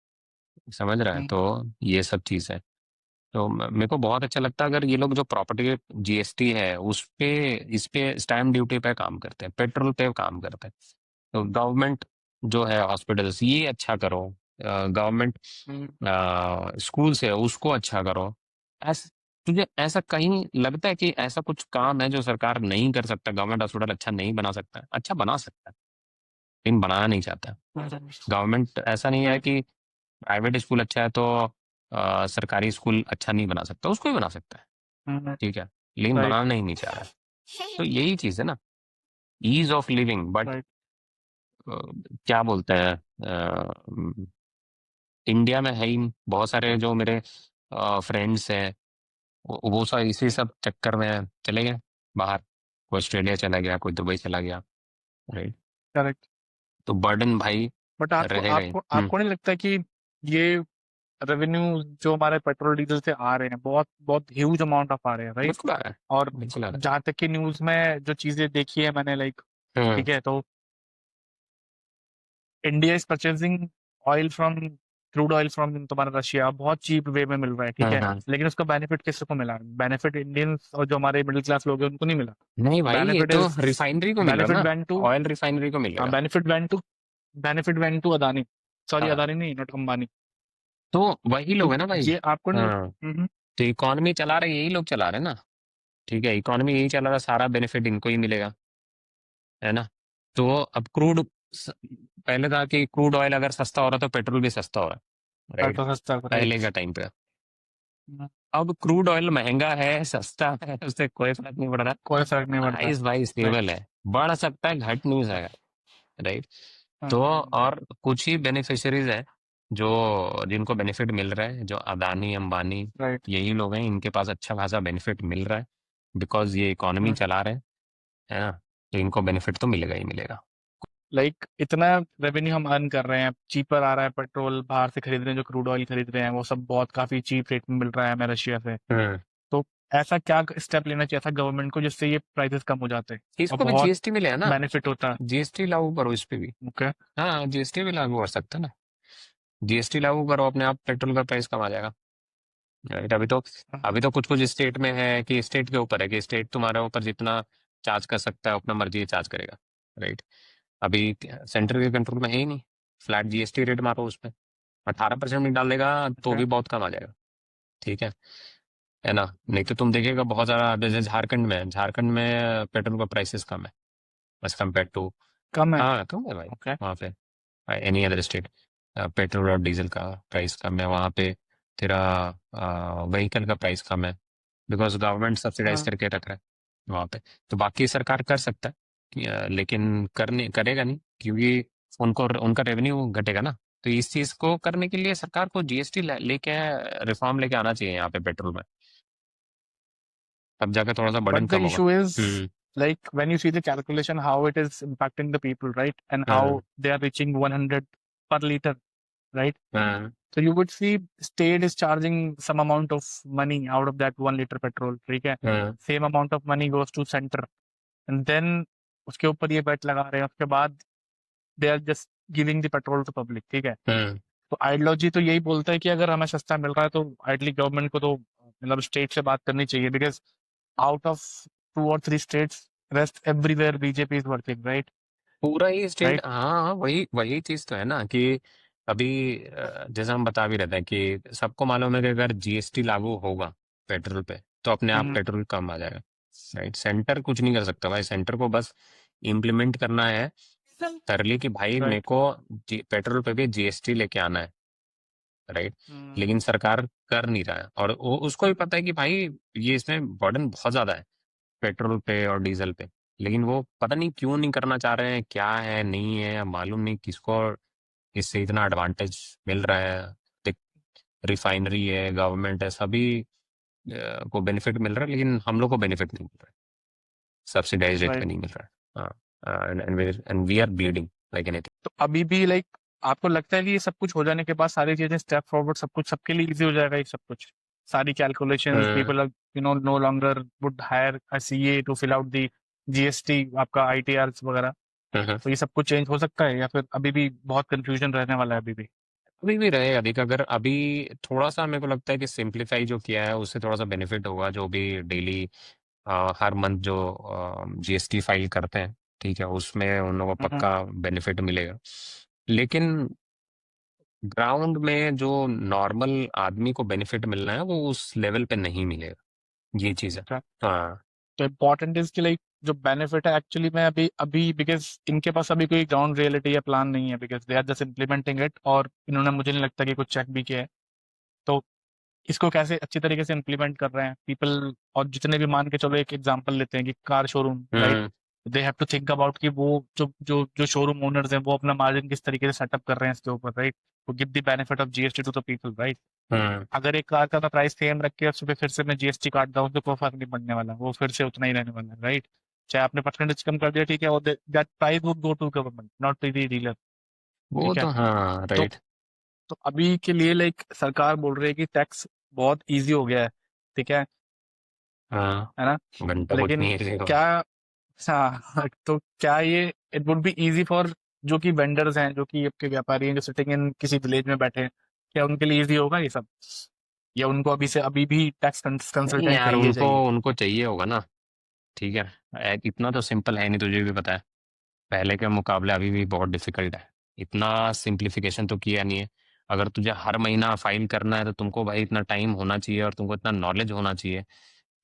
समझ रहा है? तो ये सब चीज है। तो मेरे को बहुत अच्छा लगता है अगर ये लोग जो प्रॉपर्टी जीएसटी है उस पे, इस पे स्टैम्प ड्यूटी पे काम करते हैं, पेट्रोल पे काम करते हैं। तो गवर्नमेंट जो है हॉस्पिटल्स ये अच्छा करो, गवर्नमेंट स्कूल्स है उसको अच्छा करो। ऐस तुझे ऐसा कहीं लगता है कि ऐसा कुछ काम है जो सरकार नहीं कर सकता? गवर्नमेंट हॉस्पिटल अच्छा नहीं बना सकता है? अच्छा बना सकता है, लेकिन बनाना नहीं चाहता। गवर्नमेंट ऐसा नहीं है कि प्राइवेट स्कूल अच्छा है तो सरकारी स्कूल अच्छा नहीं बना सकता, उसको भी बना सकता है, ठीक है, लेकिन राइट। बनाना ही नहीं चाह रहा है। तो यही चीज है ना, ease of living. But right. क्या बोलते हैं, इंडिया में है ही नहीं। बहुत सारे जो मेरे फ्रेंड्स हैं वो सब इसी सब चक्कर में चले गए बाहर, कोई ऑस्ट्रेलिया चला गया, कोई दुबई चला गया, राइट? करेक्ट। तो बर्डन भाई बट आपको रहेगा ही। आपको आपको नहीं लगता कि ये रेवेन्यू जो हमारे पेट्रोल डीजल से आ रहे हैं बहुत बहुत ह्यूज अमाउंट ऑफ आ रहे हैं, राइट? बिल्कुल आ रहा है, और बिल्कुल आ रहा जहां तक कि न्यूज में जो चीजें देखी है मैंने, लाइक, है। ठीक है, तो India is purchasing oil from crude oil from तुम्हारा रशिया बहुत चीप वे में मिल रहा है, ठीक है, हाँ, लेकिन उसका बेनिफिट किसको मिला? बेनिफिट इंडियंस और जो हमारे मिडिल क्लास लोग हैं उनको नहीं मिला। नहीं भाई ये बेनिफिट तो इज रिफाइनरी को मिल रहा बेनिफिट ना, वेंट टू ऑयल रिफाइनरी को मिलेगा। Benefit went to Adani, sorry हाँ, अदानी नहीं, नॉट अंबानी। तो वही तो लोग है ना भाई। ये आपको नहीं हाँ, तो इकोनॉमी चला रहे यही लोग चला रहे ना, ठीक है, इकोनॉमी यही चला रहा, सारा बेनिफिट इनको ही मिलेगा, है ना? तो अब पहले था कि क्रूड ऑयल अगर सस्ता हो रहा तो पेट्रोल भी सस्ता हो रहा है, राइट? पेट्रोल सस्ता, पहले राइट? का टाइम पे। अब क्रूड ऑयल महंगा है सस्ता है उससे कोई फर्क नहीं पड़ रहा, कोई फर्क नहीं पड़ता। प्राइस भाई राइट। स्टेबल है, बढ़ सकता है घट नहीं सकता, राइट? तो और कुछ ही बेनिफिशियरीज है जो जिनको बेनिफिट मिल रहा है, जो अदानी अंबानी राइट। यही लोग हैं, इनके पास अच्छा खासा बेनिफिट मिल रहा है बिकॉज ये इकोनॉमी चला रहे हैं, है ना? तो इनको बेनिफिट तो मिलेगा ही मिलेगा। लाइक इतना रेवेन्यू हम अर्न कर रहे हैं, चीपर आ रहा है पेट्रोल, बाहर से खरीद रहे हैं, जो क्रूड ऑयल खरीद रहे हैं वो सब बहुत काफी चीप रेट में मिल रहा है हमें रशिया से। तो ऐसा क्या स्टेप लेना चाहिए था गवर्नमेंट को जिससे ये प्राइसेस कम हो जाते और इसको भी बहुत जीएसटी मिले है ना, बेनिफिट होता? जीएसटी लागू करो इस पे भी। ओके। हाँ, जीएसटी भी लागू कर सकते हैं ना, जीएसटी लागू करो, अपने आप पेट्रोल का प्राइस कम आ जाएगा, राइट? अभी तो कुछ कुछ स्टेट में है कि स्टेट के ऊपर है कि स्टेट तुम्हारे ऊपर जितना चार्ज कर सकता है अपना मर्जी चार्ज करेगा, राइट? अभी सेंटर के कंट्रोल में है ही नहीं, फ्लैट जीएसटी रेट मारो उस पर 18% भी डाल देगा तो भी बहुत कम आ जाएगा, ठीक है ना? नहीं तो तुम देखिएगा बहुत सारा, जैसे झारखंड में पेट्रोल का प्राइसेस कम है बस कंपेयर टू। कम है। हाँ कम है भाई, ओके। वहाँ पे एनी अदर स्टेट पेट्रोल और डीजल का प्राइस कम है वहाँ पे, तेरा व्हीकल का प्राइस कम है बिकॉज गवर्नमेंट सब्सिडाइज करके रख रहा है वहाँ पे। तो बाकी सरकार कर सकता है लेकिन करने करेगा नहीं क्योंकि उनको उनका रेवेन्यू घटेगा ना। तो इस चीज को करने के लिए सरकार को जीएसटी लेके रिफॉर्म लेके आना चाहिए यहाँ पे पेट्रोल में, तब जाकर थोड़ा सा बर्डन But the कम होगा। issue is, hmm. like, when you see the calculation, how it is impacting the people, right? And हाँ, how they are reaching 100 per liter, right? हाँ, So you would see state is charging some amount of money out of that 1 liter petrol, ठीक है? हाँ, Same amount of money goes to center, and then उसके ऊपर ये bat लगा रहे हैं, उसके बाद they are just giving the petrol to public, ठीक है? हाँ, तो आइडियोलॉजी तो यही बोलता है कि अगर हमें सस्ता मिल रहा है तो आइडली गवर्नमेंट को तो मतलब स्टेट से बात करनी चाहिए, because out of 2 or 3 states, rest everywhere BJP is working, right? पूरा ही स्टेट। Right? हाँ हाँ, वही वही चीज तो है ना कि अभी जैसा हम बता भी रहते हैं कि सबको मालूम है कि अगर जीएसटी लागू होगा पेट्रोल पे तो अपने आप पेट्रोल कम आ जाएगा, राइट? सेंटर कुछ नहीं कर सकता भाई, सेंटर को बस इम्प्लीमेंट करना है थरली कि भाई मेरे Right. को पेट्रोल पे भी जीएसटी लेके आना है, राइट? लेकिन सरकार कर नहीं रहा है और वो उसको भी पता है कि भाई ये इसमें बर्डन बहुत ज्यादा है पेट्रोल पे और डीजल पे, लेकिन वो पता नहीं क्यों नहीं करना चाह रहे हैं, क्या है नहीं है, मालूम नहीं किसको इससे इतना एडवांटेज मिल रहा है। रिफाइनरी है, गवर्नमेंट है, सभी को बेनिफिट मिल रहा है लेकिन हम लोग को बेनिफिट नहीं मिल रहा है, सब्सिडाइज रेट पे Right. नहीं मिल रहा है। हाँ, and we are bleeding like anything. तो अभी भी लाइक आपको लगता है कि ये सब कुछ हो जाने के बाद सारी चीजें स्टेप फॉरवर्ड, सब कुछ सबके लिए इजी हो जाएगा, ये सब कुछ सारी calculations, people no longer would hire a CA to fill out the GST, आपका आईटीआर वगैरह? तो ये सब कुछ चेंज हो सकता है या फिर अभी भी बहुत कंफ्यूजन रहने वाला है अभी भी? अभी भी रहेगा देख, अगर अभी थोड़ा सा मेरे को लगता है कि सिंप्लीफाई जो किया है उससे थोड़ा सा बेनिफिट होगा, जो भी डेली हर मंथ जो जीएसटी फाइल करते हैं, ठीक है, उसमें उन लोगों को हम्म, पक्का बेनिफिट मिलेगा। लेकिन ग्राउंड में जो नॉर्मल आदमी को बेनिफिट मिलना है वो उस लेवल पे नहीं मिलेगा, ये चीज है। अच्छा। हाँ। तो इम्पोर्टेंट इज कि लाइक जो बेनिफिट है एक्चुअली में अभी अभी बिकॉज इनके पास अभी कोई ग्राउंड रियलिटी या प्लान नहीं है, because they are just implementing it, और इन्होंने मुझे नहीं लगता कि कुछ चेक भी किया है। तो इसको कैसे अच्छी तरीके से इम्प्लीमेंट कर रहे हैं पीपल, और जितने भी मान के चलो एक एग्जांपल लेते हैं कि car showroom, right, hmm. They have to think about कि वो जो शोरूम ओनर्स हैं वो अपना मार्जिन किस तरीके से सेटअप कर रहे हैं इसके ऊपर, right, to give the benefit of GST to the people, right. Hmm. अगर एक कार का मैं प्राइस सेम रख के सुबह फिर से मैं जीएसटी काट दूं तो कोई फर्क नहीं पड़ने वाला, वो फिर से उतना ही रहने वाला है, राइट। चाहे आपने परसेंटेज कम कर दिया, ठीक है, और that price would go to government, not to the dealer, वो ठीक है। तो हाँ, तो राइट। तो अभी के लिए लाइक सरकार बोल रही है कि टैक्स बहुत इजी हो गया है, ठीक हाँ, है ना। घंटा कुछ लेकिन नहीं है। क्या, हाँ, तो क्या ये it would be easy for जो कि वेंडर्स हैं, जो कि आपके व्यापारी हैं, जो सिटिंग इन किसी विलेज में बैठे हैं, क्या उनके लिए इजी होगा ये सब, या उनको अभी से अभी भी टैक्स नहीं कंसल्टेंट यार, चाहिए उनको चाहिए? उनको चाहिए होगा ना, ठीक है। इतना तो सिंपल है नहीं, तुझे भी पता है। पहले के मुकाबले अभी भी बहुत डिफिकल्ट है। इतना सिंप्लीफिकेशन तो किया नहीं है। अगर तुझे हर महीना फाइल करना है तो तुमको भाई इतना टाइम होना चाहिए और तुमको इतना नॉलेज होना चाहिए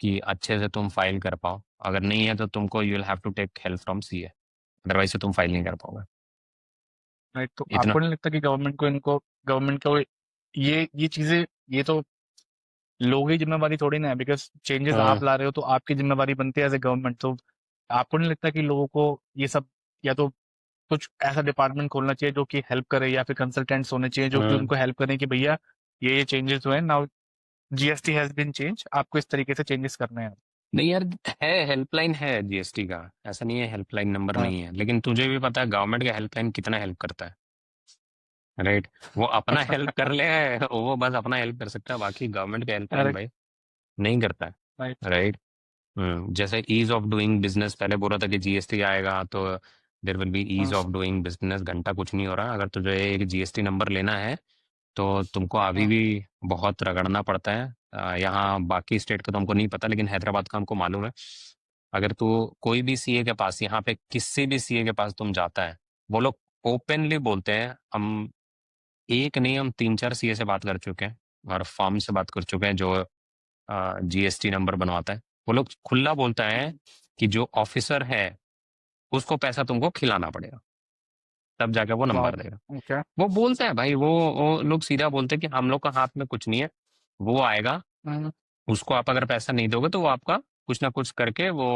कि अच्छे से तुम फाइल कर पाओ। अगर नहीं है तो तुमको you will have to take help from CA, otherwise से तुम फाइल नहीं कर पाओगे। राइट। तो इतना। आपको नहीं लगता कि गवर्नमेंट को ये चीजें, ये तो लोगों की जिम्मेवारी थोड़ी ना है, बिकॉज चेंजेस आप हाँ। ला रहे हो तो आपकी जिम्मेवारी बनती है एज ए गवर्नमेंट। तो आपको नहीं लगता कि लोगों को ये सब, या तो कुछ ऐसा डिपार्टमेंट खोलना चाहिए जो कि हेल्प करे, या फिर कंसल्टेंट्स होने चाहिए जो कि हाँ। उनको हेल्प करें कि भैया ये चेंजेस हुए, now GST has been change, आपको इस तरीके से चेंजेस करने हैं। नहीं यार, है हेल्पलाइन है जीएसटी का, ऐसा नहीं है हेल्पलाइन नंबर हाँ। नहीं है, लेकिन तुझे भी पता है गवर्नमेंट का हेल्पलाइन कितना हेल्प करता है, राइट। वो अपना हेल्प कर ले, वो बस अपना हेल्प कर सकता है, बाकी गवर्नमेंट का हेल्पलाइन अरे, भाई नहीं करता है, राइट। राइट। जैसे ईज ऑफ डूइंग बिजनेस, पहले बोल रहा था कि जीएसटी आएगा तो there will be ease of doing business, घंटा कुछ नहीं हो रहा। अगर तुझे एक जीएसटी नंबर लेना है तो तुमको अभी भी बहुत रगड़ना पड़ता है। यहाँ बाकी स्टेट का तुमको नहीं पता, लेकिन हैदराबाद का हमको मालूम है। अगर तू कोई भी सीए के पास, यहाँ पे किसी भी सीए के पास तुम जाता है, वो लोग ओपनली बोलते हैं, हम एक नहीं हम तीन चार सीए से बात कर चुके हैं और फॉर्म से बात कर चुके हैं जो जीएसटी नंबर बनवाता है। वो लोग खुला बोलता है कि जो ऑफिसर है उसको पैसा तुमको खिलाना पड़ेगा, तब जाके वो वाह। नंबर देगा। ओके। वो बोलते हैं भाई, वो लोग सीधा बोलते हैं कि हम लोग का हाथ में कुछ नहीं है, वो आएगा, उसको आप अगर पैसा नहीं दोगे तो वो आपका कुछ ना कुछ करके वो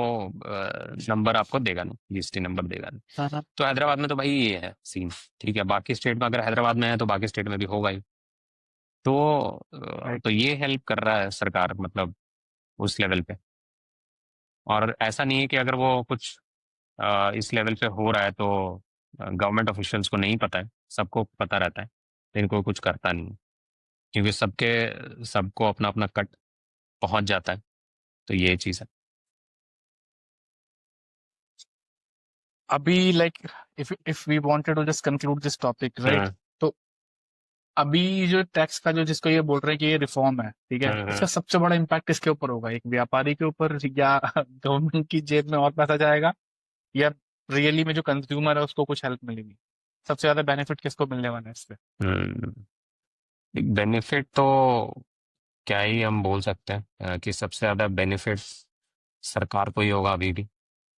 नंबर आपको देगा नहीं, जीएसटी नंबर देगा नहीं। तो हैदराबाद में तो भाई ये है सीन, ठीक है। बाकी स्टेट में अगर हैदराबाद में है तो बाकी स्टेट में भी होगा ही। तो राइट। तो ये हेल्प कर रहा है सरकार, मतलब उस लेवल पे। और ऐसा नहीं है कि अगर वो कुछ इस लेवल पे हो रहा है तो गवर्नमेंट ऑफिशियल्स को नहीं पता है, सबको पता रहता है, लेकिन कोई कुछ करता नहीं है, क्योंकि सबको अपना अपना कट पहुंच जाता है। तो ये चीज़ है। अभी like if we wanted to just conclude this topic, right, हाँ। तो अभी जो टैक्स का जो जिसको ये बोल रहे हैं कि ये रिफॉर्म है, ठीक है, हाँ। हाँ। इसका सबसे बड़ा इम्पैक्ट किसके ऊपर होगा? एक व्यापारी के ऊपर, या गवर्नमेंट की जेब में और पैसा जाएगा, या रियली में जो कंज्यूमर है उसको कुछ हेल्प मिलेगी? सबसे ज्यादा बेनिफिट किसको मिलने वाला है इससे? बेनिफिट तो क्या ही हम बोल सकते हैं, कि सबसे ज़्यादा बेनिफिट सरकार को ही होगा अभी भी।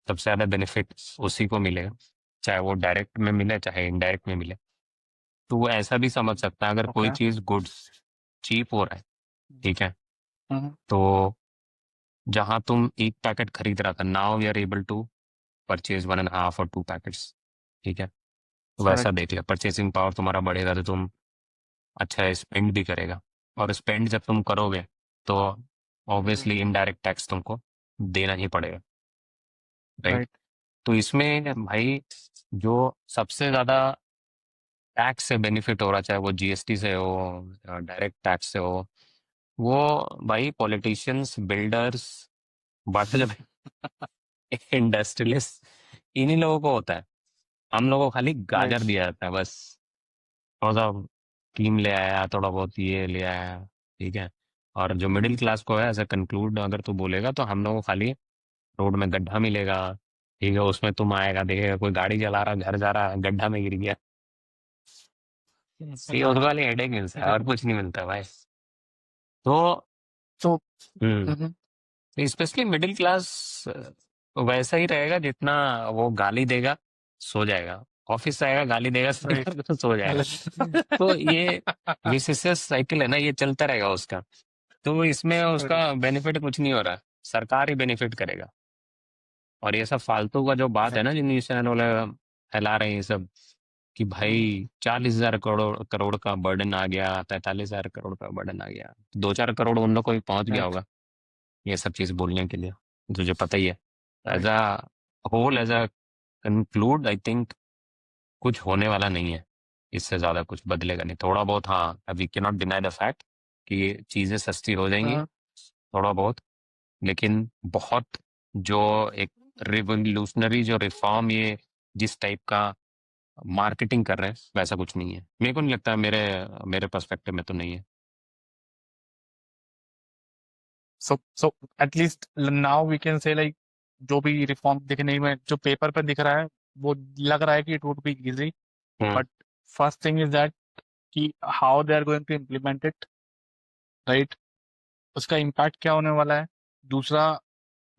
सबसे ज़्यादा बेनिफिट उसी को मिलेगा, चाहे वो डायरेक्ट में मिले चाहे इनडायरेक्ट में मिले। तो वो ऐसा भी समझ सकता है, अगर कोई ओके। चीज़ गुड्स चीप हो रहा है, ठीक है, हम्म। तो जहाँ तुम एक पैकेट खरीद रहा था, now we are able to purchase 1.5 और 2 पैकेट्स, ठीक है। तो वैसा करेक्ट। देख लिया, परचेसिंग पावर तुम्हारा बढ़ेगा तो तुम अच्छा स्पेंड भी करेगा, और स्पेंड जब तुम करोगे तो ऑब्वियसली इनडायरेक्ट टैक्स तुमको देना ही पड़ेगा, राइट। राइट। तो इसमें भाई जो सबसे ज़्यादा टैक्स से बेनिफिट हो रहा, चाहे वो जीएसटी से हो, डायरेक्ट टैक्स से हो, वो भाई पॉलिटिशियंस, बिल्डर्स, बाकी जब इंडस्ट्रियलिस्ट, इन्हीं लोगों को होता है। हम लोगों को खाली गाजर Right. दिया जाता है बस, थोड़ा सा कीम ले आया, थोड़ा बहुत ये ले आया, ठीक है। और जो मिडिल क्लास को है, ऐसा कंक्लूड अगर तू बोलेगा, तो हम लोगों को खाली रोड में गड्ढा मिलेगा, ठीक है, उसमें तुम आएगा, देखेगा कोई गाड़ी चला रहा, घर जा रहा, गड्ढा में गिर गया, ये उसको खाली हेडेक मिलता है और कुछ नहीं मिलता भाई। तो So, हम्म mhm. स्पेशली मिडिल क्लास वैसा ही रहेगा, जितना वो गाली देगा सो जाएगा, ऑफिस से आएगा गाली देगा Right. तो सो जाएगा। तो ये विशियस साइकिल है ना, ये चलता रहेगा उसका। तो इसमें उसका बेनिफिट कुछ नहीं हो रहा, सरकार ही बेनिफिट करेगा। और ये सब फालतू का जो बात है ना, जो न्यूज चैनल वाले फैला रहे हैं ये सब, कि भाई 40,000 करोड़ करोड़ का बर्डन आ गया, 43,000 करोड़ का बर्डन आ गया, 2-4 करोड़ उन लोग को भी पहुंच गया Right. होगा ये सब चीज बोलने के लिए, तुझे पता ही है। As Right. A whole, as a conclude, I think कुछ होने वाला नहीं है, इससे ज्यादा कुछ बदलेगा नहीं। थोड़ा बहुत, हाँ, we can not deny the fact कि ये चीजें सस्ती हो जाएंगी Uh, थोड़ा बहुत, लेकिन बहुत जो एक रिवोल्यूशनरी जो रिफॉर्म, ये जिस टाइप का मार्केटिंग कर रहे हैं, वैसा कुछ नहीं है। मेरे को नहीं लगता, मेरे मेरे पर्सपेक्टिव में तो नहीं है। so at least now we can say like जो भी रिफॉर्म दिखने में जो पेपर पे दिख रहा है वो लग रहा है कि it would be easy, hmm but first thing is that कि how they are going to implement it, right, उसका इम्पैक्ट क्या होने वाला है। दूसरा,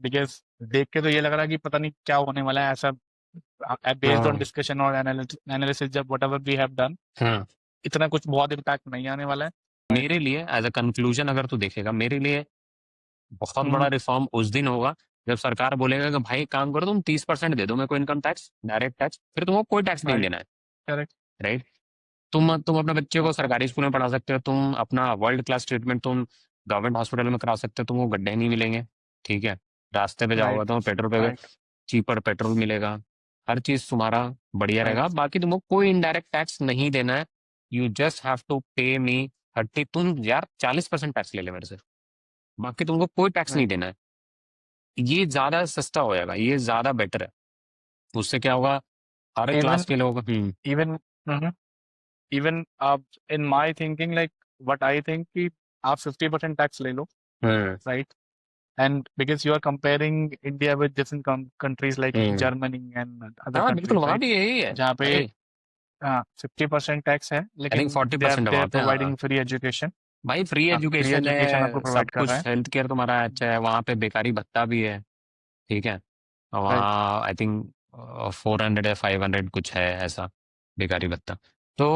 बिकॉज देख के तो ये लग रहा है कि पता नहीं क्या होने वाला है, ऐसा बेस्ड ऑन हाँ डिस्कशन और एनालिसिस जब व्हाटएवर वी हैव डन, हाँ इतना कुछ बहुत इम्पैक्ट नहीं आने वाला है। मेरे लिए एज अ कंक्लूजन अगर तू देखेगा, मेरे लिए बहुत बड़ा रिफॉर्म उस दिन होगा जब सरकार बोलेगा कि भाई काम करो, तुम 30% दे दो मेरे को इनकम टैक्स, डायरेक्ट टैक्स, फिर तुमको कोई टैक्स नहीं राइट, देना है, करेक्ट, राइट। तुम अपने बच्चे को सरकारी स्कूल में पढ़ा सकते हो, तुम अपना वर्ल्ड क्लास ट्रीटमेंट तुम गवर्नमेंट हॉस्पिटल में करा सकते हो, तुमको गड्ढे नहीं मिलेंगे, ठीक है। रास्ते पे जाओगे राइट, तो पेट्रोल पे राइट, चीपर पेट्रोल मिलेगा, हर चीज तुम्हारा बढ़िया रहेगा। राइट, बाकी तुमको कोई इनडायरेक्ट टैक्स नहीं देना है, यू जस्ट हैव टू पे मी 30, तुम यार 40% टैक्स ले ले मेरे से, बाकी तुमको कोई टैक्स नहीं राइट। देना है। ये ज्यादा सस्ता हो जाएगा, ये ज्यादा बेटर है। उससे क्या होगा, हर इवन क्लास के लोग इवन इवन आप in my thinking like what I think कि आप 50% टैक्स ले लो, hmm right, and because you are comparing India with different countries like hmm Germany and other हाँ बिल्कुल, कंट्रीज, वहां राइट, भी यही है जहाँ पे भाई। 50% टैक्स है, आई थिंक लेकिन 40% दे आर बहुत है, हाँ। Providing free education. भाई फ्री फ्री एजुकेशन एजुकेशन आपको है, सब प्रोवाइड कर रहा कुछ, है, हेल्थ केयर तुम्हारा अच्छा है, वहाँ पे बेकारी भत्ता भी है, ठीक है। और राइट, वहाँ आई थिंक 400 या 500 कुछ है ऐसा, बेकारी भत्ता। तो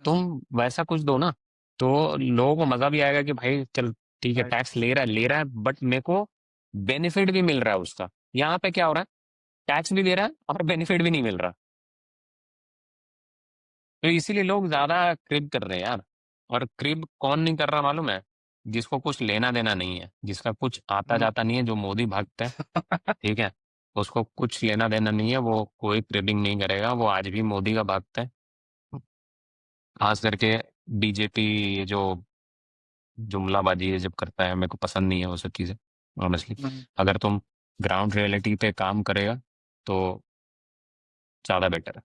तुम वैसा कुछ दो ना, तो लोगों को मजा भी आएगा कि भाई चल ठीक है, राइट, टैक्स ले रहा है बट मेरे को बेनिफिट भी मिल रहा है उसका। यहाँ पे क्या हो रहा है, टैक्स भी दे रहा है और बेनिफिट भी नहीं मिल रहा, तो इसीलिए लोग ज्यादा क्रिब कर रहे हैं यार। और क्रिब कौन नहीं कर रहा मालूम है, जिसको कुछ लेना देना नहीं है, जिसका कुछ आता जाता नहीं है, जो मोदी भक्त है, ठीक है, उसको कुछ लेना देना नहीं है, वो कोई क्रिबिंग नहीं करेगा, वो आज भी मोदी का भक्त है। खास करके बीजेपी, ये जो जुमलाबाजी ये जब करता है, मेरे को पसंद नहीं है वो सब चीजें, ऑनेस्टली। अगर तुम ग्राउंड रियलिटी पे काम करेगा तो ज्यादा बेटर है।